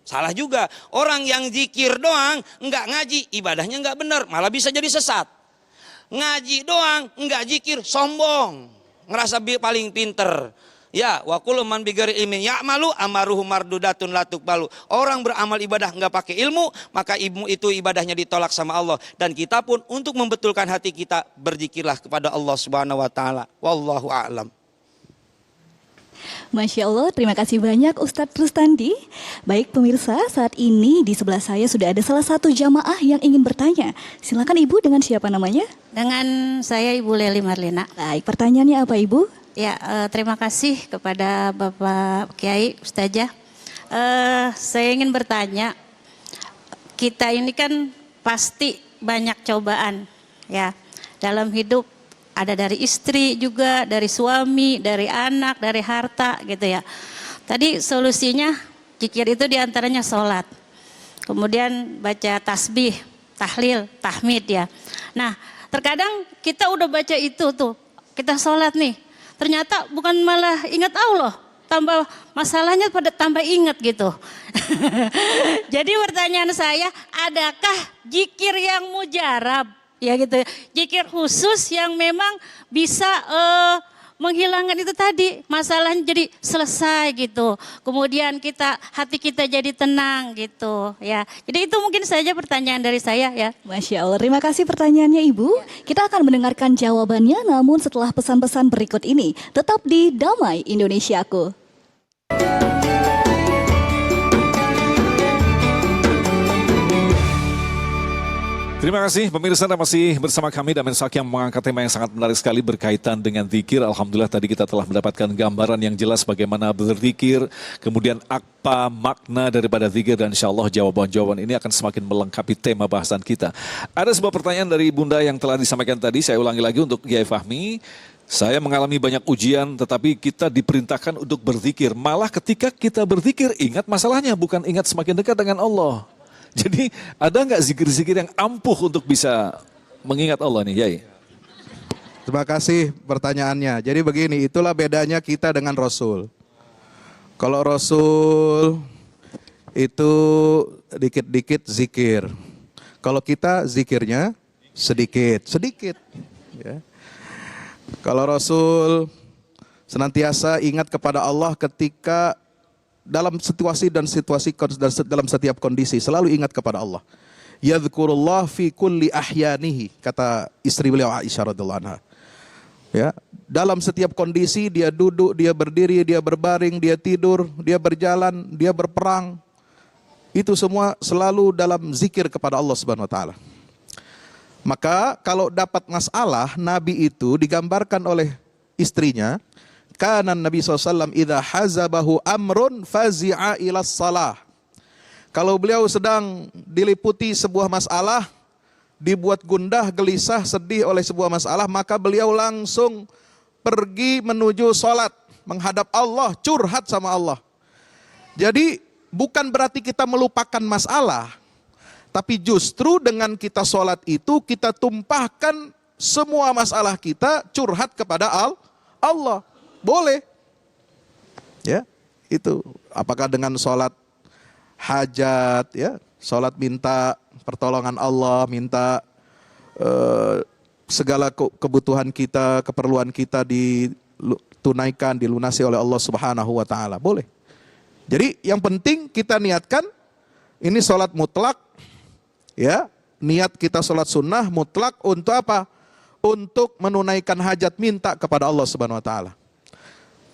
Salah juga. Orang yang zikir doang enggak ngaji, ibadahnya enggak benar, malah bisa jadi sesat. Ngaji doang enggak zikir, sombong, ngerasa paling pinter. Ya, wa kullu man bighairi ilmin ya'malu amaruhu mardudatun la tuqbalu. Orang beramal ibadah enggak pakai ilmu, maka ilmu itu ibadahnya ditolak sama Allah. Dan kita pun untuk membetulkan hati kita, berzikirlah kepada Allah Subhanahu wa taala. Wallahu a'lam. Masya Allah, terima kasih banyak Ustadz Rustandi. Baik pemirsa, saat ini di sebelah saya sudah ada salah satu jamaah yang ingin bertanya. Silakan Ibu, dengan siapa namanya? Dengan saya Ibu Leli Marlina. Baik, pertanyaannya apa Ibu? Ya, terima kasih kepada Bapak Kiai Ustazah. Saya ingin bertanya, kita ini kan pasti banyak cobaan ya dalam hidup. Ada dari istri juga, dari suami, dari anak, dari harta gitu ya. Tadi solusinya zikir itu diantaranya sholat. Kemudian baca tasbih, tahlil, tahmid ya. Nah terkadang kita udah baca itu tuh, kita sholat nih. Ternyata bukan malah ingat Allah, tambah masalahnya pada tambah ingat gitu. Jadi pertanyaan saya, adakah zikir yang mujarab? Ya gitu, zikir khusus yang memang bisa menghilangkan itu tadi, masalahnya jadi selesai gitu. Kemudian hati kita jadi tenang gitu ya. Jadi itu mungkin saja pertanyaan dari saya ya. Masya Allah, terima kasih pertanyaannya Ibu. Kita akan mendengarkan jawabannya namun setelah pesan-pesan berikut ini. Tetap di Damai Indonesiaku. Terima kasih pemirsa, masih bersama kami dan Mensak yang mengangkat tema yang sangat menarik sekali berkaitan dengan zikir. Alhamdulillah tadi kita telah mendapatkan gambaran yang jelas bagaimana berzikir, kemudian apa makna daripada zikir, dan insya Allah jawaban-jawaban ini akan semakin melengkapi tema bahasan kita. Ada sebuah pertanyaan dari Bunda yang telah disampaikan tadi, saya ulangi lagi untuk Kiai Fahmi. Saya mengalami banyak ujian tetapi kita diperintahkan untuk berzikir. Malah ketika kita berzikir ingat masalahnya, bukan ingat semakin dekat dengan Allah. Jadi ada nggak zikir-zikir yang ampuh untuk bisa mengingat Allah nih, Yai? Terima kasih pertanyaannya. Jadi begini, itulah bedanya kita dengan Rasul. Kalau Rasul itu dikit-dikit zikir. Kalau kita zikirnya sedikit. Ya. Kalau Rasul senantiasa ingat kepada Allah ketika dalam situasi dan dalam setiap kondisi, selalu ingat kepada Allah. Yadhkurullah fi kulli ahyanihi, kata istri beliau Aisyah radhiyallahu anha. Ya, dalam setiap kondisi dia duduk, dia berdiri, dia berbaring, dia tidur, dia berjalan, dia berperang. Itu semua selalu dalam zikir kepada Allah Subhanahu wa taala. Maka kalau dapat masalah, Nabi itu digambarkan oleh istrinya, kana Nabi SAW idha hazabahu amrun fazi'a ilas salah. Kalau beliau sedang diliputi sebuah masalah, dibuat gundah, gelisah, sedih oleh sebuah masalah, maka beliau langsung pergi menuju sholat, menghadap Allah, curhat sama Allah. Jadi bukan berarti kita melupakan masalah, tapi justru dengan kita sholat itu kita tumpahkan semua masalah kita, curhat kepada Allah. Boleh. Ya, itu apakah dengan sholat hajat, ya, sholat minta pertolongan Allah, minta segala kebutuhan kita, keperluan kita ditunaikan, dilunasi oleh Allah Subhanahu wa taala. Boleh. Jadi yang penting kita niatkan ini sholat mutlak, ya, niat kita sholat sunnah mutlak untuk apa? Untuk menunaikan hajat, minta kepada Allah Subhanahu wa taala.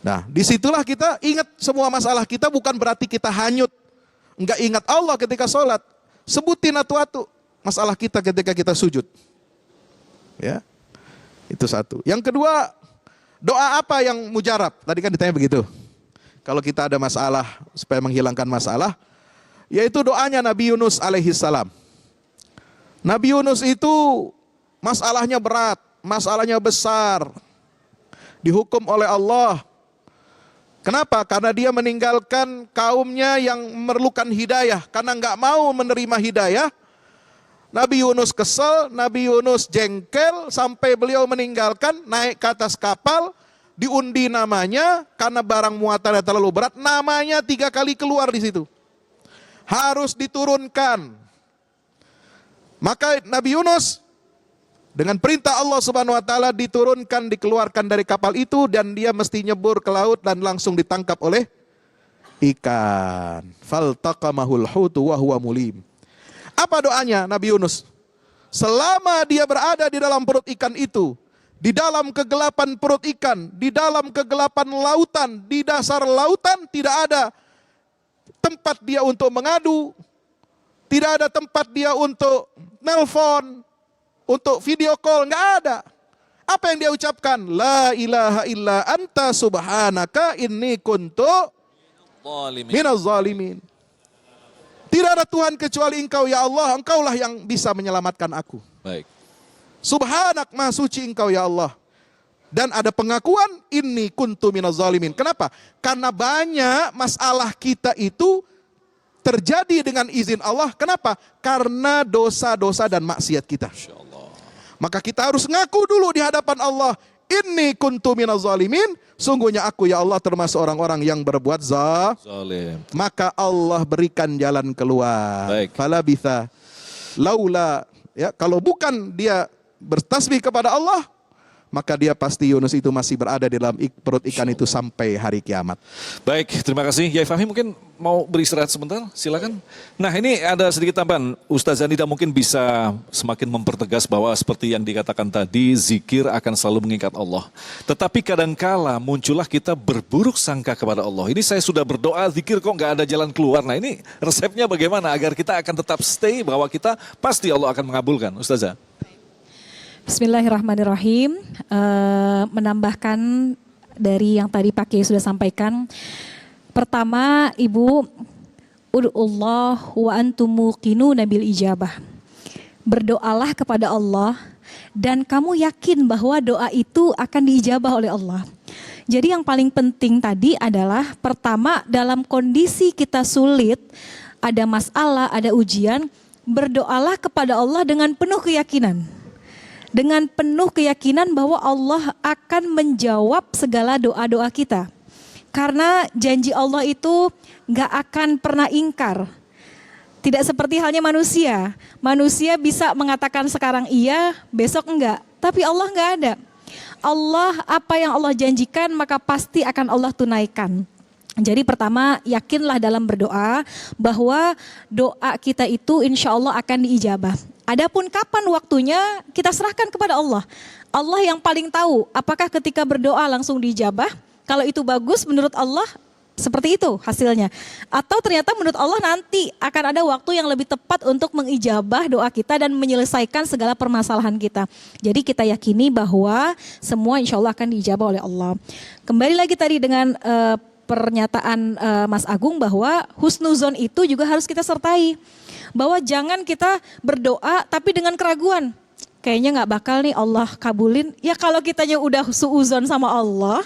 Nah, disitulah kita ingat semua masalah kita, bukan berarti kita hanyut. Enggak ingat Allah ketika sholat. Sebutin atu-atu masalah kita ketika kita sujud. Ya, itu satu. Yang kedua, doa apa yang mujarab? Tadi kan ditanya begitu. Kalau kita ada masalah, supaya menghilangkan masalah, yaitu doanya Nabi Yunus alaihissalam. Nabi Yunus itu masalahnya berat, masalahnya besar. Dihukum oleh Allah. Kenapa? Karena dia meninggalkan kaumnya yang memerlukan hidayah. Karena nggak mau menerima hidayah, Nabi Yunus kesel, Nabi Yunus jengkel, sampai beliau meninggalkan, naik ke atas kapal, diundi namanya, karena barang muatannya terlalu berat, namanya 3 kali keluar di situ. Harus diturunkan. Maka Nabi Yunus dengan perintah Allah Subhanahu wa taala diturunkan, dikeluarkan dari kapal itu, dan dia mesti nyebur ke laut dan langsung ditangkap oleh ikan. Faltaqamahul hutu wa huwa mulim. Apa doanya Nabi Yunus? Selama dia berada di dalam perut ikan itu, di dalam kegelapan perut ikan, di dalam kegelapan lautan, di dasar lautan, tidak ada tempat dia untuk mengadu, tidak ada tempat dia untuk nelpon, untuk video call, nggak ada. Apa yang dia ucapkan? La ilaha illa anta subhanaka inni kuntu minaz zalimin. Tidak ada Tuhan kecuali Engkau ya Allah, Engkaulah yang bisa menyelamatkan aku. Baik. Subhanak, maha suci Engkau ya Allah. Dan ada pengakuan inni kuntu minaz zalimin. Kenapa? Karena banyak masalah kita itu terjadi dengan izin Allah. Kenapa? Karena dosa-dosa dan maksiat kita. Maka kita harus ngaku dulu di hadapan Allah, inni kuntu minaz zalimin, sungguhnya aku ya Allah termasuk orang-orang yang berbuat zalim. Maka Allah berikan jalan keluar. Fala bitha laula, ya, kalau bukan dia bertasbih kepada Allah, maka dia pasti Yunus itu masih berada di dalam perut ikan itu sampai hari kiamat. Baik, terima kasih. Yai Fahmi mungkin mau beristirahat sebentar, silakan. Nah, ini ada sedikit tambahan. Ustaz Zanida mungkin bisa semakin mempertegas bahwa seperti yang dikatakan tadi, zikir akan selalu mengingat Allah. Tetapi kadangkala muncullah kita berburuk sangka kepada Allah. Ini saya sudah berdoa, zikir kok nggak ada jalan keluar. Nah, ini resepnya bagaimana agar kita akan tetap stay bahwa kita pasti Allah akan mengabulkan, Ustazah? Bismillahirrahmanirrahim. Menambahkan dari yang tadi Pak Kiai sudah sampaikan. Pertama, Ibu, ud'ullah wa antum muqinuna bil ijabah. Berdoalah kepada Allah dan kamu yakin bahwa doa itu akan diijabah oleh Allah. Jadi yang paling penting tadi adalah pertama, dalam kondisi kita sulit, ada masalah, ada ujian, berdoalah kepada Allah dengan penuh keyakinan. Dengan penuh keyakinan bahwa Allah akan menjawab segala doa-doa kita. Karena janji Allah itu gak akan pernah ingkar. Tidak seperti halnya manusia. Manusia bisa mengatakan sekarang iya, besok enggak. Tapi Allah enggak ada. Allah, apa yang Allah janjikan maka pasti akan Allah tunaikan. Jadi pertama, yakinlah dalam berdoa bahwa doa kita itu insya Allah akan diijabah. Adapun kapan waktunya kita serahkan kepada Allah. Allah yang paling tahu apakah ketika berdoa langsung diijabah. Kalau itu bagus menurut Allah seperti itu hasilnya. Atau ternyata menurut Allah nanti akan ada waktu yang lebih tepat untuk mengijabah doa kita dan menyelesaikan segala permasalahan kita. Jadi kita yakini bahwa semua insya Allah akan diijabah oleh Allah. Kembali lagi tadi dengan pernyataan Mas Agung bahwa husnuzon itu juga harus kita sertai. Bahwa jangan kita berdoa tapi dengan keraguan. Kayaknya gak bakal nih Allah kabulin. Ya kalau kitanya udah suuzon sama Allah,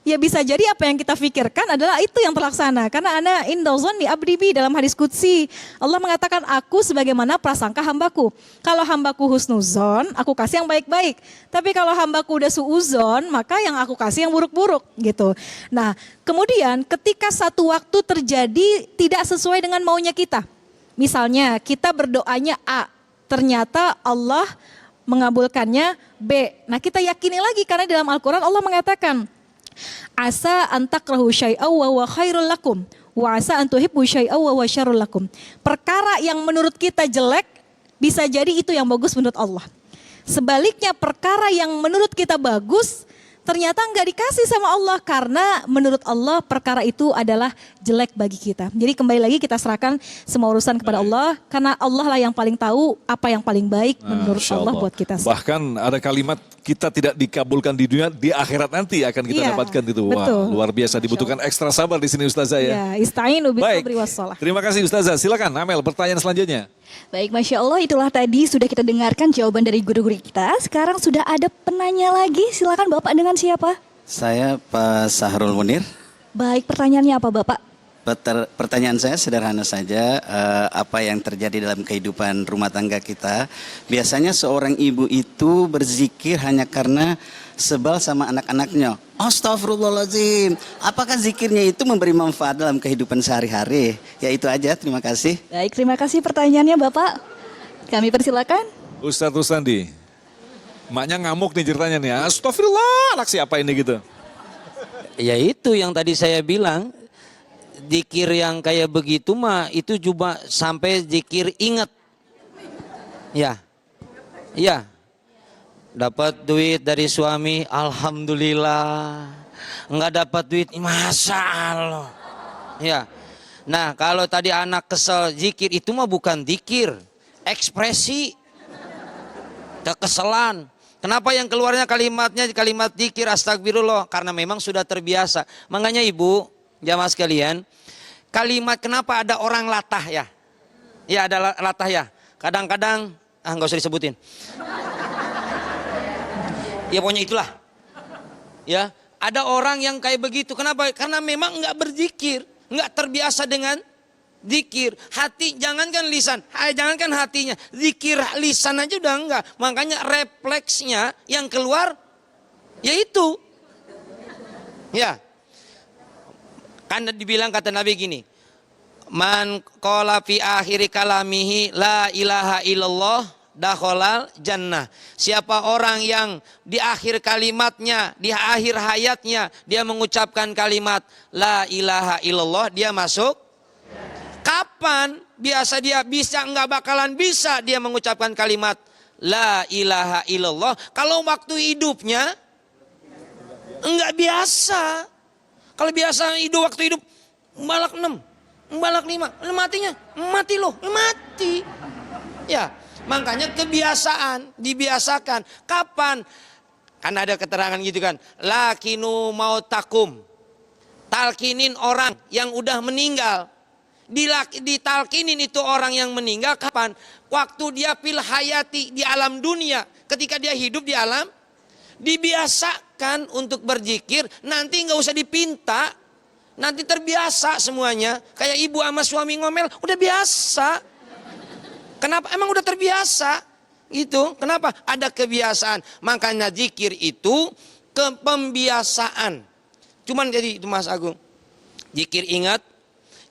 ya bisa jadi apa yang kita pikirkan adalah itu yang terlaksana. Karena ana indozon di abdibi dalam hadis qudsi. Allah mengatakan aku sebagaimana prasangka hambaku. Kalau hambaku husnuzon, aku kasih yang baik-baik. Tapi kalau hambaku udah suuzon, maka yang aku kasih yang buruk-buruk gitu. Nah kemudian ketika satu waktu terjadi tidak sesuai dengan maunya kita. Misalnya kita berdoanya A, ternyata Allah mengabulkannya B. Nah kita yakini lagi karena dalam Al-Quran Allah mengatakan asa antakrahu syai'aw wa huwa khairul lakum wa asa antuhibbu syai'aw wa huwa syarrul lakum. Perkara yang menurut kita jelek bisa jadi itu yang bagus menurut Allah. Sebaliknya perkara yang menurut kita bagus ternyata nggak dikasih sama Allah karena menurut Allah perkara itu adalah jelek bagi kita. Jadi kembali lagi kita serahkan semua urusan kepada Allah karena Allah lah yang paling tahu apa yang paling baik menurut Masya Allah buat kita. Bahkan ada kalimat kita tidak dikabulkan di dunia, di akhirat nanti akan kita Iya, dapatkan itu. Wah, betul. luar biasa, dibutuhkan ekstra sabar di sini Ustazah ya. Ya, ista'inu bil Baik, sabri wassalah. terima kasih Ustazah. Silakan Amel, pertanyaan selanjutnya. Baik, Masya Allah, itulah tadi sudah kita dengarkan jawaban dari guru-guru kita. Sekarang sudah ada penanya lagi. Silakan Bapak, dengan siapa? Saya Pak Sahrul Munir. Baik, pertanyaannya apa Bapak? Pertanyaan saya sederhana saja, apa yang terjadi dalam kehidupan rumah tangga kita. Biasanya seorang ibu itu berzikir hanya karena sebal sama anak-anaknya. Astagfirullahaladzim. Apakah zikirnya itu memberi manfaat dalam kehidupan sehari-hari? Ya itu aja, terima kasih. Baik, terima kasih pertanyaannya Bapak. Kami persilakan. Ustadz Rustandi, maknya ngamuk nih ceritanya nih. Astagfirullah, anak siapa ini gitu? Ya itu yang tadi saya bilang, zikir yang kayak begitu mah itu cuma sampai zikir ingat. Ya, ya. Dapat duit dari suami, alhamdulillah. Enggak dapat duit, masya Allah. Ya. Nah kalau tadi anak kesel, zikir itu mah bukan zikir, ekspresi kekesalan. Kenapa yang keluarnya kalimatnya kalimat zikir astagfirullah? Karena memang sudah terbiasa. Makanya ibu, jamaah sekalian, kalimat kenapa ada orang latah ya? Ya ada latah ya. Kadang-kadang, nggak usah disebutin. Ya pokoknya itulah. Ya, ada orang yang kayak begitu. Kenapa? Karena memang nggak berzikir, nggak terbiasa dengan zikir. Hati, jangankan lisan, jangankan hatinya, zikir lisan aja udah enggak. Makanya refleksnya yang keluar, yaitu, ya, kan dibilang kata Nabi gini, man qala fi akhiri kalamihi la ilaha illallah dakhalal jannah. Siapa orang yang di akhir kalimatnya, di akhir hayatnya dia mengucapkan kalimat la ilaha illallah, dia masuk. Kapan biasa dia bisa, enggak bakalan bisa dia mengucapkan kalimat la ilaha illallah kalau waktu hidupnya enggak biasa. Kalau biasa waktu hidup balak 6, balak 5, matinya mati loh, mati. Ya, makanya kebiasaan, dibiasakan. Kapan? Kan ada keterangan gitu kan. Lakinu mautakum. Talkinin orang yang udah meninggal. Ditalkinin itu orang yang meninggal kapan? Waktu dia fil hayati, di alam dunia. Ketika dia hidup di alam, dibiasakan untuk berzikir. Nanti nggak usah dipinta. Nanti terbiasa semuanya. Kayak ibu sama suami ngomel, udah biasa. Kenapa? Emang udah terbiasa gitu. Kenapa? Ada kebiasaan. Makanya zikir itu pembiasaan. Cuman jadi itu Mas Agung. Zikir ingat,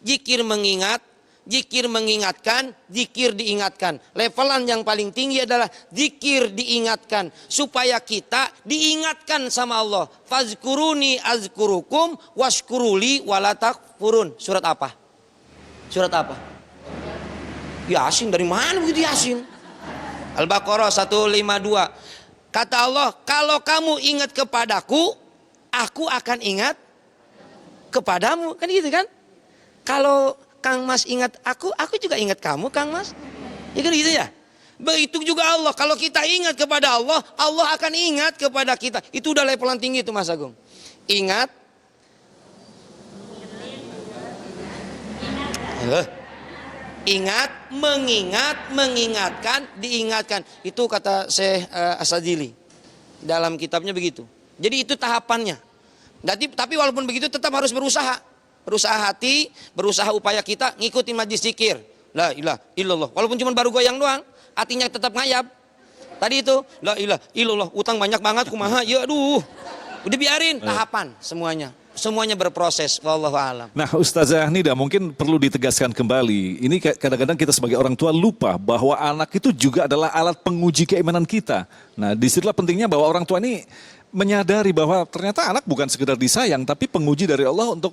zikir mengingat, zikir mengingatkan, zikir diingatkan. Levelan yang paling tinggi adalah zikir diingatkan. Supaya kita diingatkan sama Allah. Fazkuruni azkurukum washkuruli walatakfurun. Surat apa? Surat apa? Yasin, dari mana begitu Yasin? Al-Baqarah 152. Kata Allah, kalau kamu ingat kepadaku, aku akan ingat kepadamu. Kan gitu kan? Kalau Kang Mas ingat aku juga ingat kamu Kang Mas. Ya kan gitu ya? Begitu juga Allah. Kalau kita ingat kepada Allah, Allah akan ingat kepada kita. Itu udah levelan tinggi itu Mas Agung. Ingat. Ingat, mengingat, mengingatkan, diingatkan. Itu kata Syekh Asadili. Dalam kitabnya begitu. Jadi itu tahapannya. Tapi walaupun begitu tetap harus berusaha. Berusaha hati, berusaha upaya kita ngikutin majlis zikir. La ilaha illallah. Walaupun cuma baru goyang doang, hatinya tetap ngayap. Tadi itu, la ilaha illallah, utang banyak banget kumaha, ya aduh. Udah biarin, tahapan semuanya. Semuanya berproses, wallahu a'lam. Nah Ustazah Nida, mungkin perlu ditegaskan kembali. Ini kadang-kadang kita sebagai orang tua lupa bahwa anak itu juga adalah alat penguji keimanan kita. Nah disitulah pentingnya bahwa orang tua ini menyadari bahwa ternyata anak bukan sekedar disayang, tapi penguji dari Allah untuk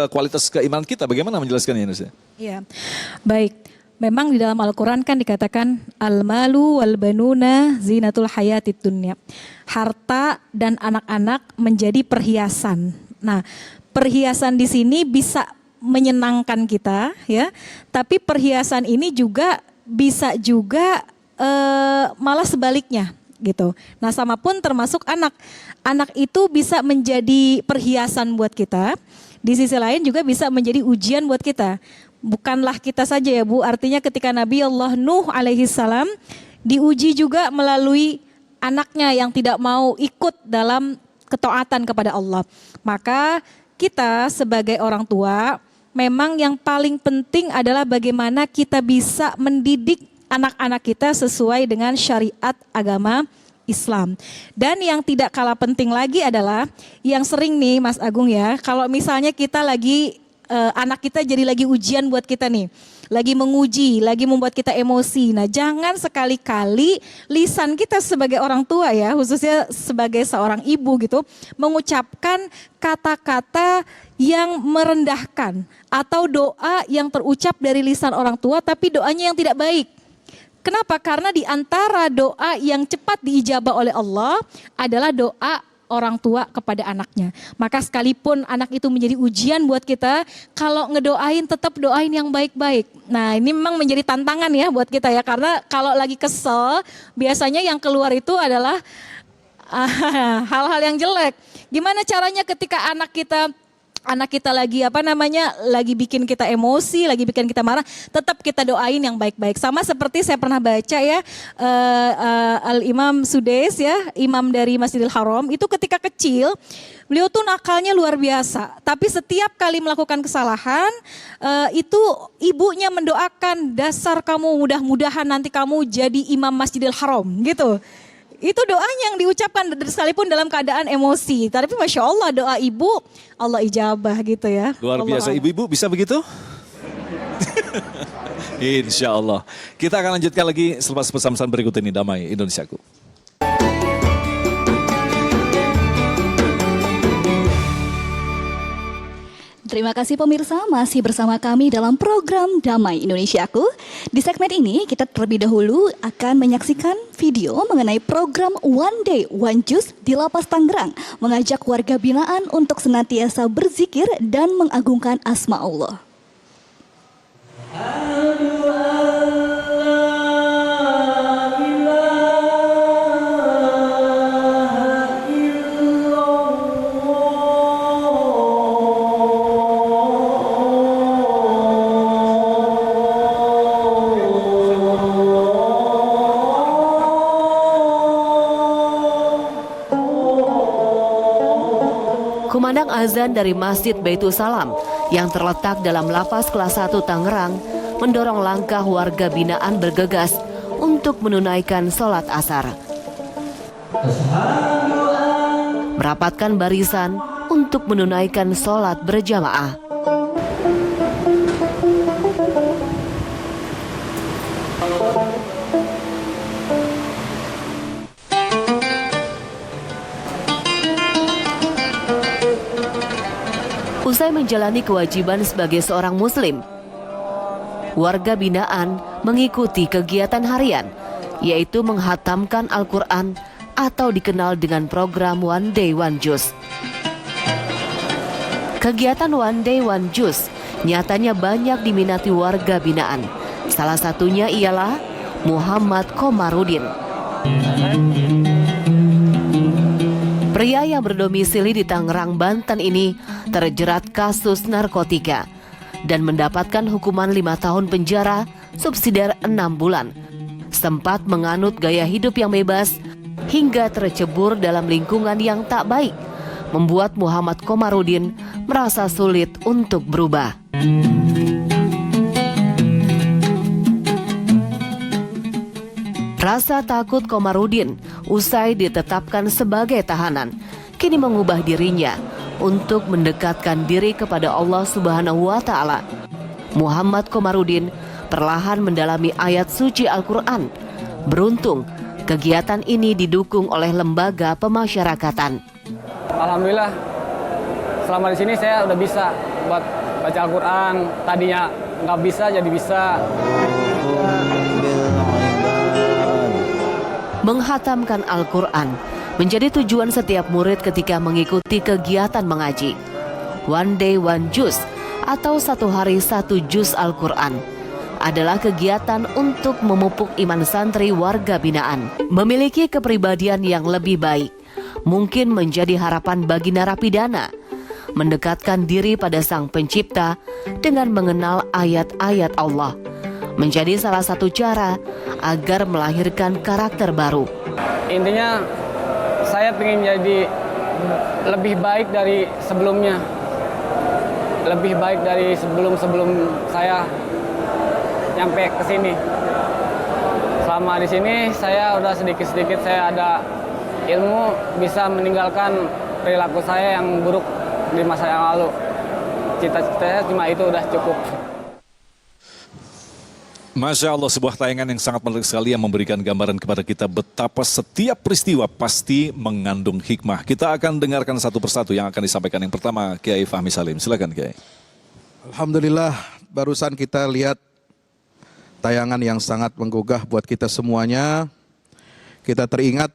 kualitas keimanan kita. Bagaimana menjelaskannya Nusya? Iya, baik. Memang di dalam Al-Quran kan dikatakan al-malu wal banuna zinatul hayatid dunya. Harta dan anak-anak menjadi perhiasan. Nah, perhiasan di sini bisa menyenangkan kita ya, tapi perhiasan ini juga bisa juga malah sebaliknya gitu. Nah, sama pun termasuk anak. Anak itu bisa menjadi perhiasan buat kita. Di sisi lain juga bisa menjadi ujian buat kita. Bukanlah kita saja ya Bu, artinya ketika Nabi Allah Nuh alaihi salam diuji juga melalui anaknya yang tidak mau ikut dalam ketaatan kepada Allah. Maka kita sebagai orang tua memang yang paling penting adalah bagaimana kita bisa mendidik anak-anak kita sesuai dengan syariat agama Islam. Dan yang tidak kalah penting lagi adalah yang sering nih Mas Agung ya, kalau misalnya kita lagi anak kita jadi lagi ujian buat kita nih, lagi menguji, lagi membuat kita emosi. Nah, jangan sekali-kali lisan kita sebagai orang tua ya, khususnya sebagai seorang ibu gitu, mengucapkan kata-kata yang merendahkan atau doa yang terucap dari lisan orang tua tapi doanya yang tidak baik. Kenapa? Karena di antara doa yang cepat diijabah oleh Allah adalah doa orang tua kepada anaknya. Maka sekalipun anak itu menjadi ujian buat kita, kalau ngedoain tetap doain yang baik-baik. Nah, ini memang menjadi tantangan ya buat kita ya, karena kalau lagi kesel biasanya yang keluar itu adalah hal-hal yang jelek. Gimana caranya ketika anak kita lagi lagi bikin kita emosi, lagi bikin kita marah, tetap kita doain yang baik-baik. Sama seperti saya pernah baca ya, Al-Imam Sudais ya, imam dari Masjidil Haram, itu ketika kecil beliau tuh nakalnya luar biasa. Tapi setiap kali melakukan kesalahan, itu ibunya mendoakan, dasar kamu, mudah-mudahan nanti kamu jadi imam Masjidil Haram gitu. Itu doanya yang diucapkan sekalipun dalam keadaan emosi. Tapi Masya Allah doa ibu Allah ijabah gitu ya. Luar biasa, ibu-ibu bisa begitu? Insya Allah. Kita akan lanjutkan lagi selepas pesan-pesan berikut ini. Damai Indonesiaku. Terima kasih pemirsa, masih bersama kami dalam program Damai Indonesiaku. Di segmen ini kita terlebih dahulu akan menyaksikan video mengenai program One Day One Juice di Lapas Tangerang, mengajak warga binaan untuk senantiasa berzikir dan mengagungkan asma Allah. Kumandang azan dari Masjid Baitul Salam yang terletak dalam Lapas Kelas 1 Tangerang mendorong langkah warga binaan bergegas untuk menunaikan sholat asar. Merapatkan barisan untuk menunaikan sholat berjamaah. Usai menjalani kewajiban sebagai seorang muslim, warga binaan mengikuti kegiatan harian, yaitu menghatamkan Al-Quran atau dikenal dengan program One Day One Juice. Kegiatan One Day One Juice nyatanya banyak diminati warga binaan. Salah satunya ialah Muhammad Komarudin. Pria yang berdomisili di Tangerang, Banten ini terjerat kasus narkotika dan mendapatkan hukuman 5 tahun penjara subsidiar 6 bulan. Sempat menganut gaya hidup yang bebas hingga tercebur dalam lingkungan yang tak baik, membuat Muhammad Komarudin merasa sulit untuk berubah. Rasa takut Komarudin usai ditetapkan sebagai tahanan kini mengubah dirinya untuk mendekatkan diri kepada Allah Subhanahu wa Ta'ala. Muhammad Komarudin perlahan mendalami ayat suci Al-Quran. Beruntung kegiatan ini didukung oleh lembaga pemasyarakatan. Alhamdulillah selama di sini saya udah bisa buat baca Al-Quran. Tadinya nggak bisa jadi bisa. Menghatamkan Al-Quran menjadi tujuan setiap murid ketika mengikuti kegiatan mengaji. One Day One Juz atau satu hari satu juz Al-Quran adalah kegiatan untuk memupuk iman santri warga binaan. Memiliki kepribadian yang lebih baik mungkin menjadi harapan bagi narapidana, mendekatkan diri pada Sang Pencipta dengan mengenal ayat-ayat Allah, menjadi salah satu cara agar melahirkan karakter baru. Intinya saya ingin jadi lebih baik dari sebelumnya, lebih baik dari sebelum saya nyampe ke sini. Selama di sini saya udah sedikit-sedikit saya ada ilmu bisa meninggalkan perilaku saya yang buruk di masa yang lalu. Cita-cita saya cuma itu udah cukup. Masya Allah, sebuah tayangan yang sangat menarik sekali yang memberikan gambaran kepada kita betapa setiap peristiwa pasti mengandung hikmah. Kita akan dengarkan satu persatu yang akan disampaikan. Yang pertama, Kiai Fahmi Salim. Silakan, Kiai. Alhamdulillah, barusan kita lihat tayangan yang sangat menggugah buat kita semuanya. Kita teringat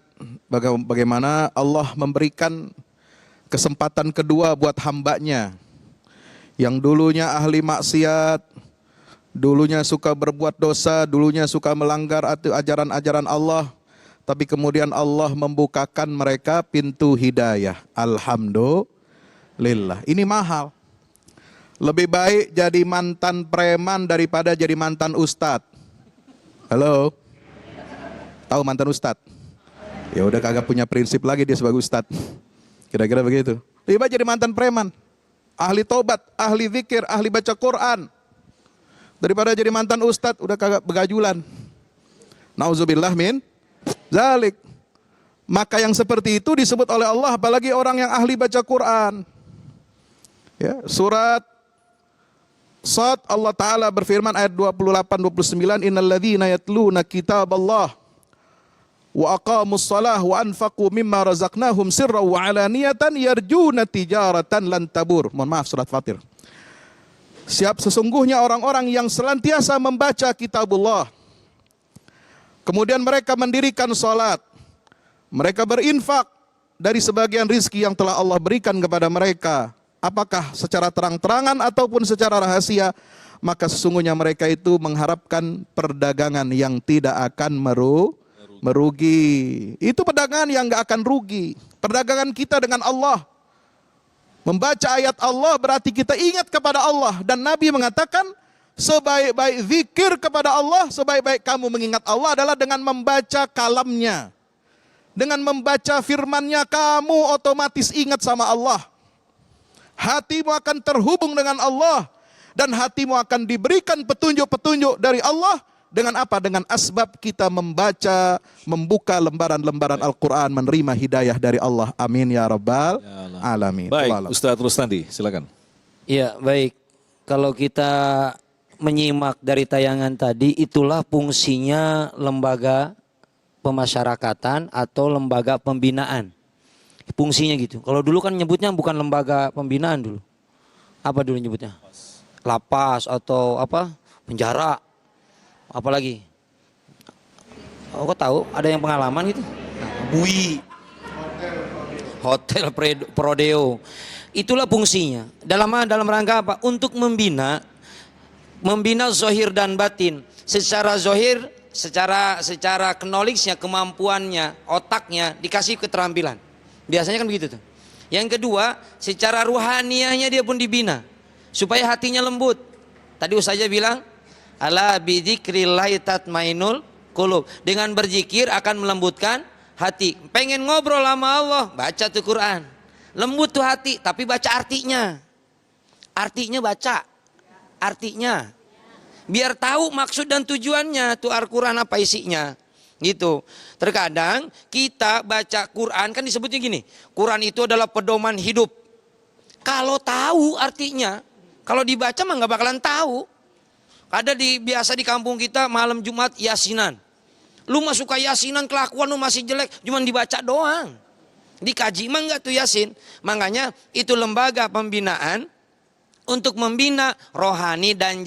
bagaimana Allah memberikan kesempatan kedua buat hambanya yang dulunya ahli maksiat, dulunya suka berbuat dosa, dulunya suka melanggar ajaran-ajaran Allah, tapi kemudian Allah membukakan mereka pintu hidayah. Alhamdulillah. Ini mahal. Lebih baik jadi mantan preman daripada jadi mantan ustadz. Halo? Tahu mantan ustadz? Ya udah kagak punya prinsip lagi dia sebagai ustadz. Kira-kira begitu. Lebih baik jadi mantan preman. Ahli tobat, ahli zikir, ahli baca Quran. Daripada jadi mantan ustadz, udah kagak begajulan. Nauzubillah min zalik. Maka yang seperti itu disebut oleh Allah, apalagi orang yang ahli baca Quran. Ya, surat Sad Allah Ta'ala berfirman ayat 28-29, innalladzina yatluna kitaballah wa aqamus salah wa anfaqu mimma razaqnahum sirran wa alaniyatan yarjuna tijaratan lan tabur. Mohon maaf, surat Fatir. Sesungguhnya orang-orang yang senantiasa membaca kitabullah, kemudian mereka mendirikan salat, mereka berinfak dari sebagian rizki yang telah Allah berikan kepada mereka, apakah secara terang-terangan ataupun secara rahasia, maka sesungguhnya mereka itu mengharapkan perdagangan yang tidak akan merugi. Itu perdagangan yang gak akan rugi. Perdagangan kita dengan Allah. Membaca ayat Allah berarti kita ingat kepada Allah. Dan Nabi mengatakan, sebaik-baik zikir kepada Allah, sebaik-baik kamu mengingat Allah adalah dengan membaca kalamnya. Dengan membaca firmannya, kamu otomatis ingat sama Allah. Hatimu akan terhubung dengan Allah. Dan hatimu akan diberikan petunjuk-petunjuk dari Allah. Dengan apa? Dengan asbab kita membaca, membuka lembaran-lembaran Al-Quran, menerima hidayah dari Allah. Amin ya rabbal alamin. Baik, Ustaz Rustandi, silakan. Iya, baik. Kalau kita menyimak dari tayangan tadi, itulah fungsinya lembaga pemasyarakatan atau lembaga pembinaan. Fungsinya gitu. Kalau dulu kan nyebutnya bukan lembaga pembinaan dulu. Apa dulu nyebutnya? Lapas atau apa? Penjara. Apalagi? Oh, kok tahu? Ada yang pengalaman gitu? Bui. Hotel Prodeo. Itulah fungsinya. Dalam rangka apa? Untuk membina zahir dan batin. Secara zahir, secara knowledge-nya, kemampuannya, otaknya dikasih keterampilan. Biasanya kan begitu tuh. Yang kedua, secara ruhaniahnya dia pun dibina supaya hatinya lembut. Tadi Ustazah bilang, ala bidzikrillahi tatmainul qulub. Dengan berzikir akan melembutkan hati. Pengen ngobrol sama Allah, baca tuh Quran. Lembut tuh hati, tapi baca artinya. Artinya baca. Artinya. Biar tahu maksud dan tujuannya tuh Al-Quran apa isinya. Gitu. Terkadang kita baca Quran kan disebutnya gini, Quran itu adalah pedoman hidup. Kalau tahu artinya, kalau dibaca mah nggak bakalan tahu. Ada biasa di kampung kita malam Jumat yasinan. Lu mah suka yasinan, kelakuan lu masih jelek, cuman dibaca doang. Dikaji mah enggak tuh yasin. Makanya itu lembaga pembinaan untuk membina rohani dan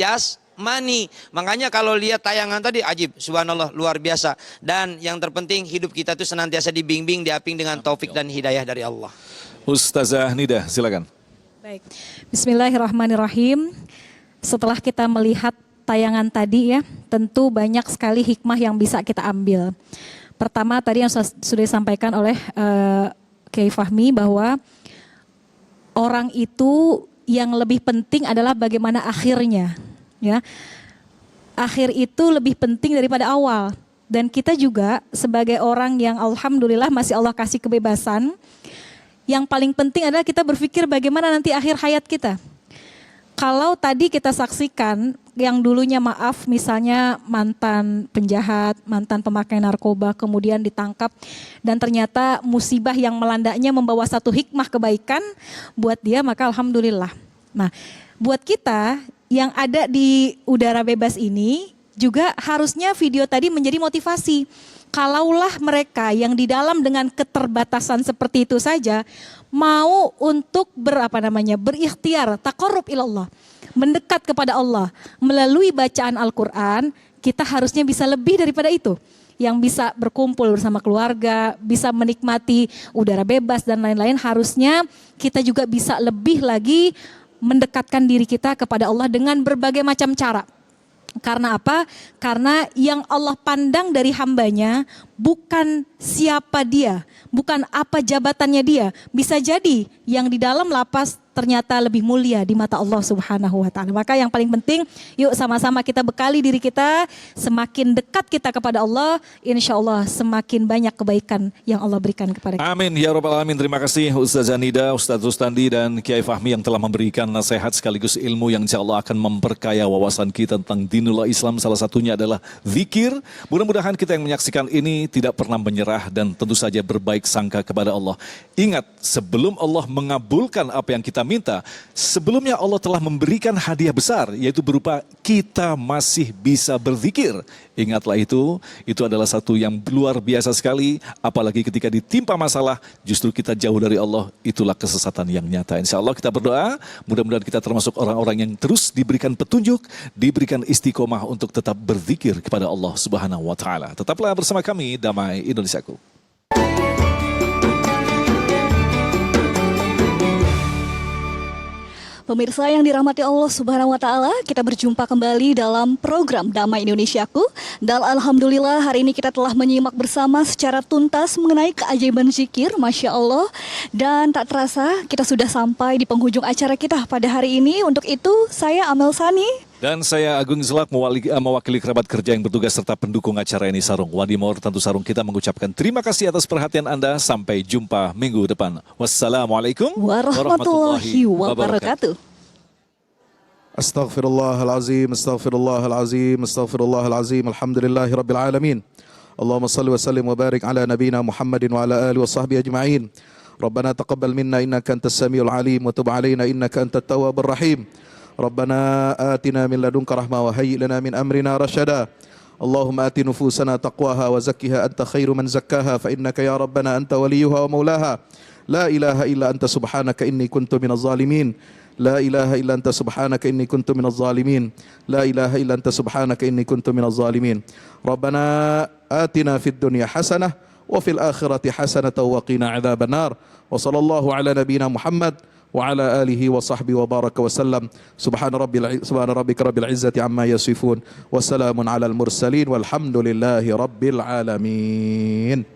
money. Makanya kalau lihat tayangan tadi ajib, subhanallah, luar biasa. Dan yang terpenting hidup kita itu senantiasa dibimbing, diaping dengan taufik dan hidayah dari Allah. Ustazah Nida, silakan. Baik, Bismillahirrahmanirrahim. Setelah kita melihat tayangan tadi ya, tentu banyak sekali hikmah yang bisa kita ambil. Pertama tadi yang sudah disampaikan oleh Kiai Fahmi bahwa orang itu yang lebih penting adalah bagaimana akhirnya, ya. Akhir itu lebih penting daripada awal. Dan kita juga sebagai orang yang alhamdulillah masih Allah kasih kebebasan, yang paling penting adalah kita berpikir bagaimana nanti akhir hayat kita. Kalau tadi kita saksikan yang dulunya maaf misalnya mantan penjahat, mantan pemakai narkoba kemudian ditangkap dan ternyata musibah yang melandanya membawa satu hikmah kebaikan buat dia, maka alhamdulillah. Nah, buat kita yang ada di udara bebas ini juga harusnya video tadi menjadi motivasi. Kalaulah mereka yang di dalam dengan keterbatasan seperti itu saja mau untuk berikhtiar, taqarrub ilallah, mendekat kepada Allah melalui bacaan Al-Quran, kita harusnya bisa lebih daripada itu. Yang bisa berkumpul bersama keluarga, bisa menikmati udara bebas dan lain-lain, harusnya kita juga bisa lebih lagi mendekatkan diri kita kepada Allah dengan berbagai macam cara. Karena apa? Karena yang Allah pandang dari hambanya bukan siapa dia, bukan apa jabatannya dia. Bisa jadi yang di dalam lapas ternyata lebih mulia di mata Allah Subhanahu wa taala. Maka yang paling penting, yuk sama-sama kita bekali diri kita, semakin dekat kita kepada Allah, insya Allah semakin banyak kebaikan yang Allah berikan kepada kita. Amin ya rabbal alamin. Terima kasih Ustazah Nida, Ustaz Rustandi dan Kiai Fahmi yang telah memberikan nasihat sekaligus ilmu yang insya Allah akan memperkaya wawasan kita tentang dinullah Islam. Salah satunya adalah zikir. Mudah-mudahan kita yang menyaksikan ini tidak pernah menyerah dan tentu saja berbaik sangka kepada Allah. Ingat, sebelum Allah mengabulkan apa yang kita minta, sebelumnya Allah telah memberikan hadiah besar, yaitu berupa kita masih bisa berzikir. Ingatlah itu adalah satu yang luar biasa sekali, apalagi ketika ditimpa masalah, justru kita jauh dari Allah, itulah kesesatan yang nyata. Insya Allah kita berdoa, mudah-mudahan kita termasuk orang-orang yang terus diberikan petunjuk, diberikan istiqomah untuk tetap berzikir kepada Allah Subhanahu wa taala. Tetaplah bersama kami, Damai Indonesiaku. Pemirsa yang dirahmati Allah Subhanahu wa taala, kita berjumpa kembali dalam program Damai Indonesiaku. Dan alhamdulillah hari ini kita telah menyimak bersama secara tuntas mengenai keajaiban zikir, Masya Allah. Dan tak terasa kita sudah sampai di penghujung acara kita pada hari ini. Untuk itu saya Amel Sani dan saya Agung Zelak mewakili kerabat kerja yang bertugas serta pendukung acara ini, Sarung Wadimor, tentu Sarung kita mengucapkan terima kasih atas perhatian Anda. Sampai jumpa minggu depan. Wassalamualaikum warahmatullahi wabarakatuh. Astaghfirullahalazim, astaghfirullahalazim, astaghfirullahalazim. Alhamdulillahi rabbil alamin. Allahumma salli wa sallim wa barik ala nabina Muhammadin wa ala alihi wa sahbihi ajma'in. Rabbana taqabbal minna innaka antas samiul alim wa tub alaina innaka antat tawwabur rahim. Rabbana atina min ladunka rahmah wa hayyi lana min amrina rasyada. Allahumma ati nufusana taqwaha wa zakkiha anta khairu man zakkaha fa innaka ya rabbana anta waliyuha wa maulaha. La ilaha illa anta subhanaka inni kuntu minaz zalimin. La ilaha illa anta subhanaka inni kuntu minaz zalimin. La ilaha illa anta subhanaka inni kuntu minaz zalimin. Rabbana atina fid dunya hasanah wa fil akhirati hasanatan wa qina adzabannar. Wa sallallahu ala nabiyyina Muhammad wa ala alihi wa sahbihi wa baraka wa sallam. Subhana rabbika rabbil izzati amma yasifun. Wassalamun alal mursalin walhamdulillahi rabbil alamin.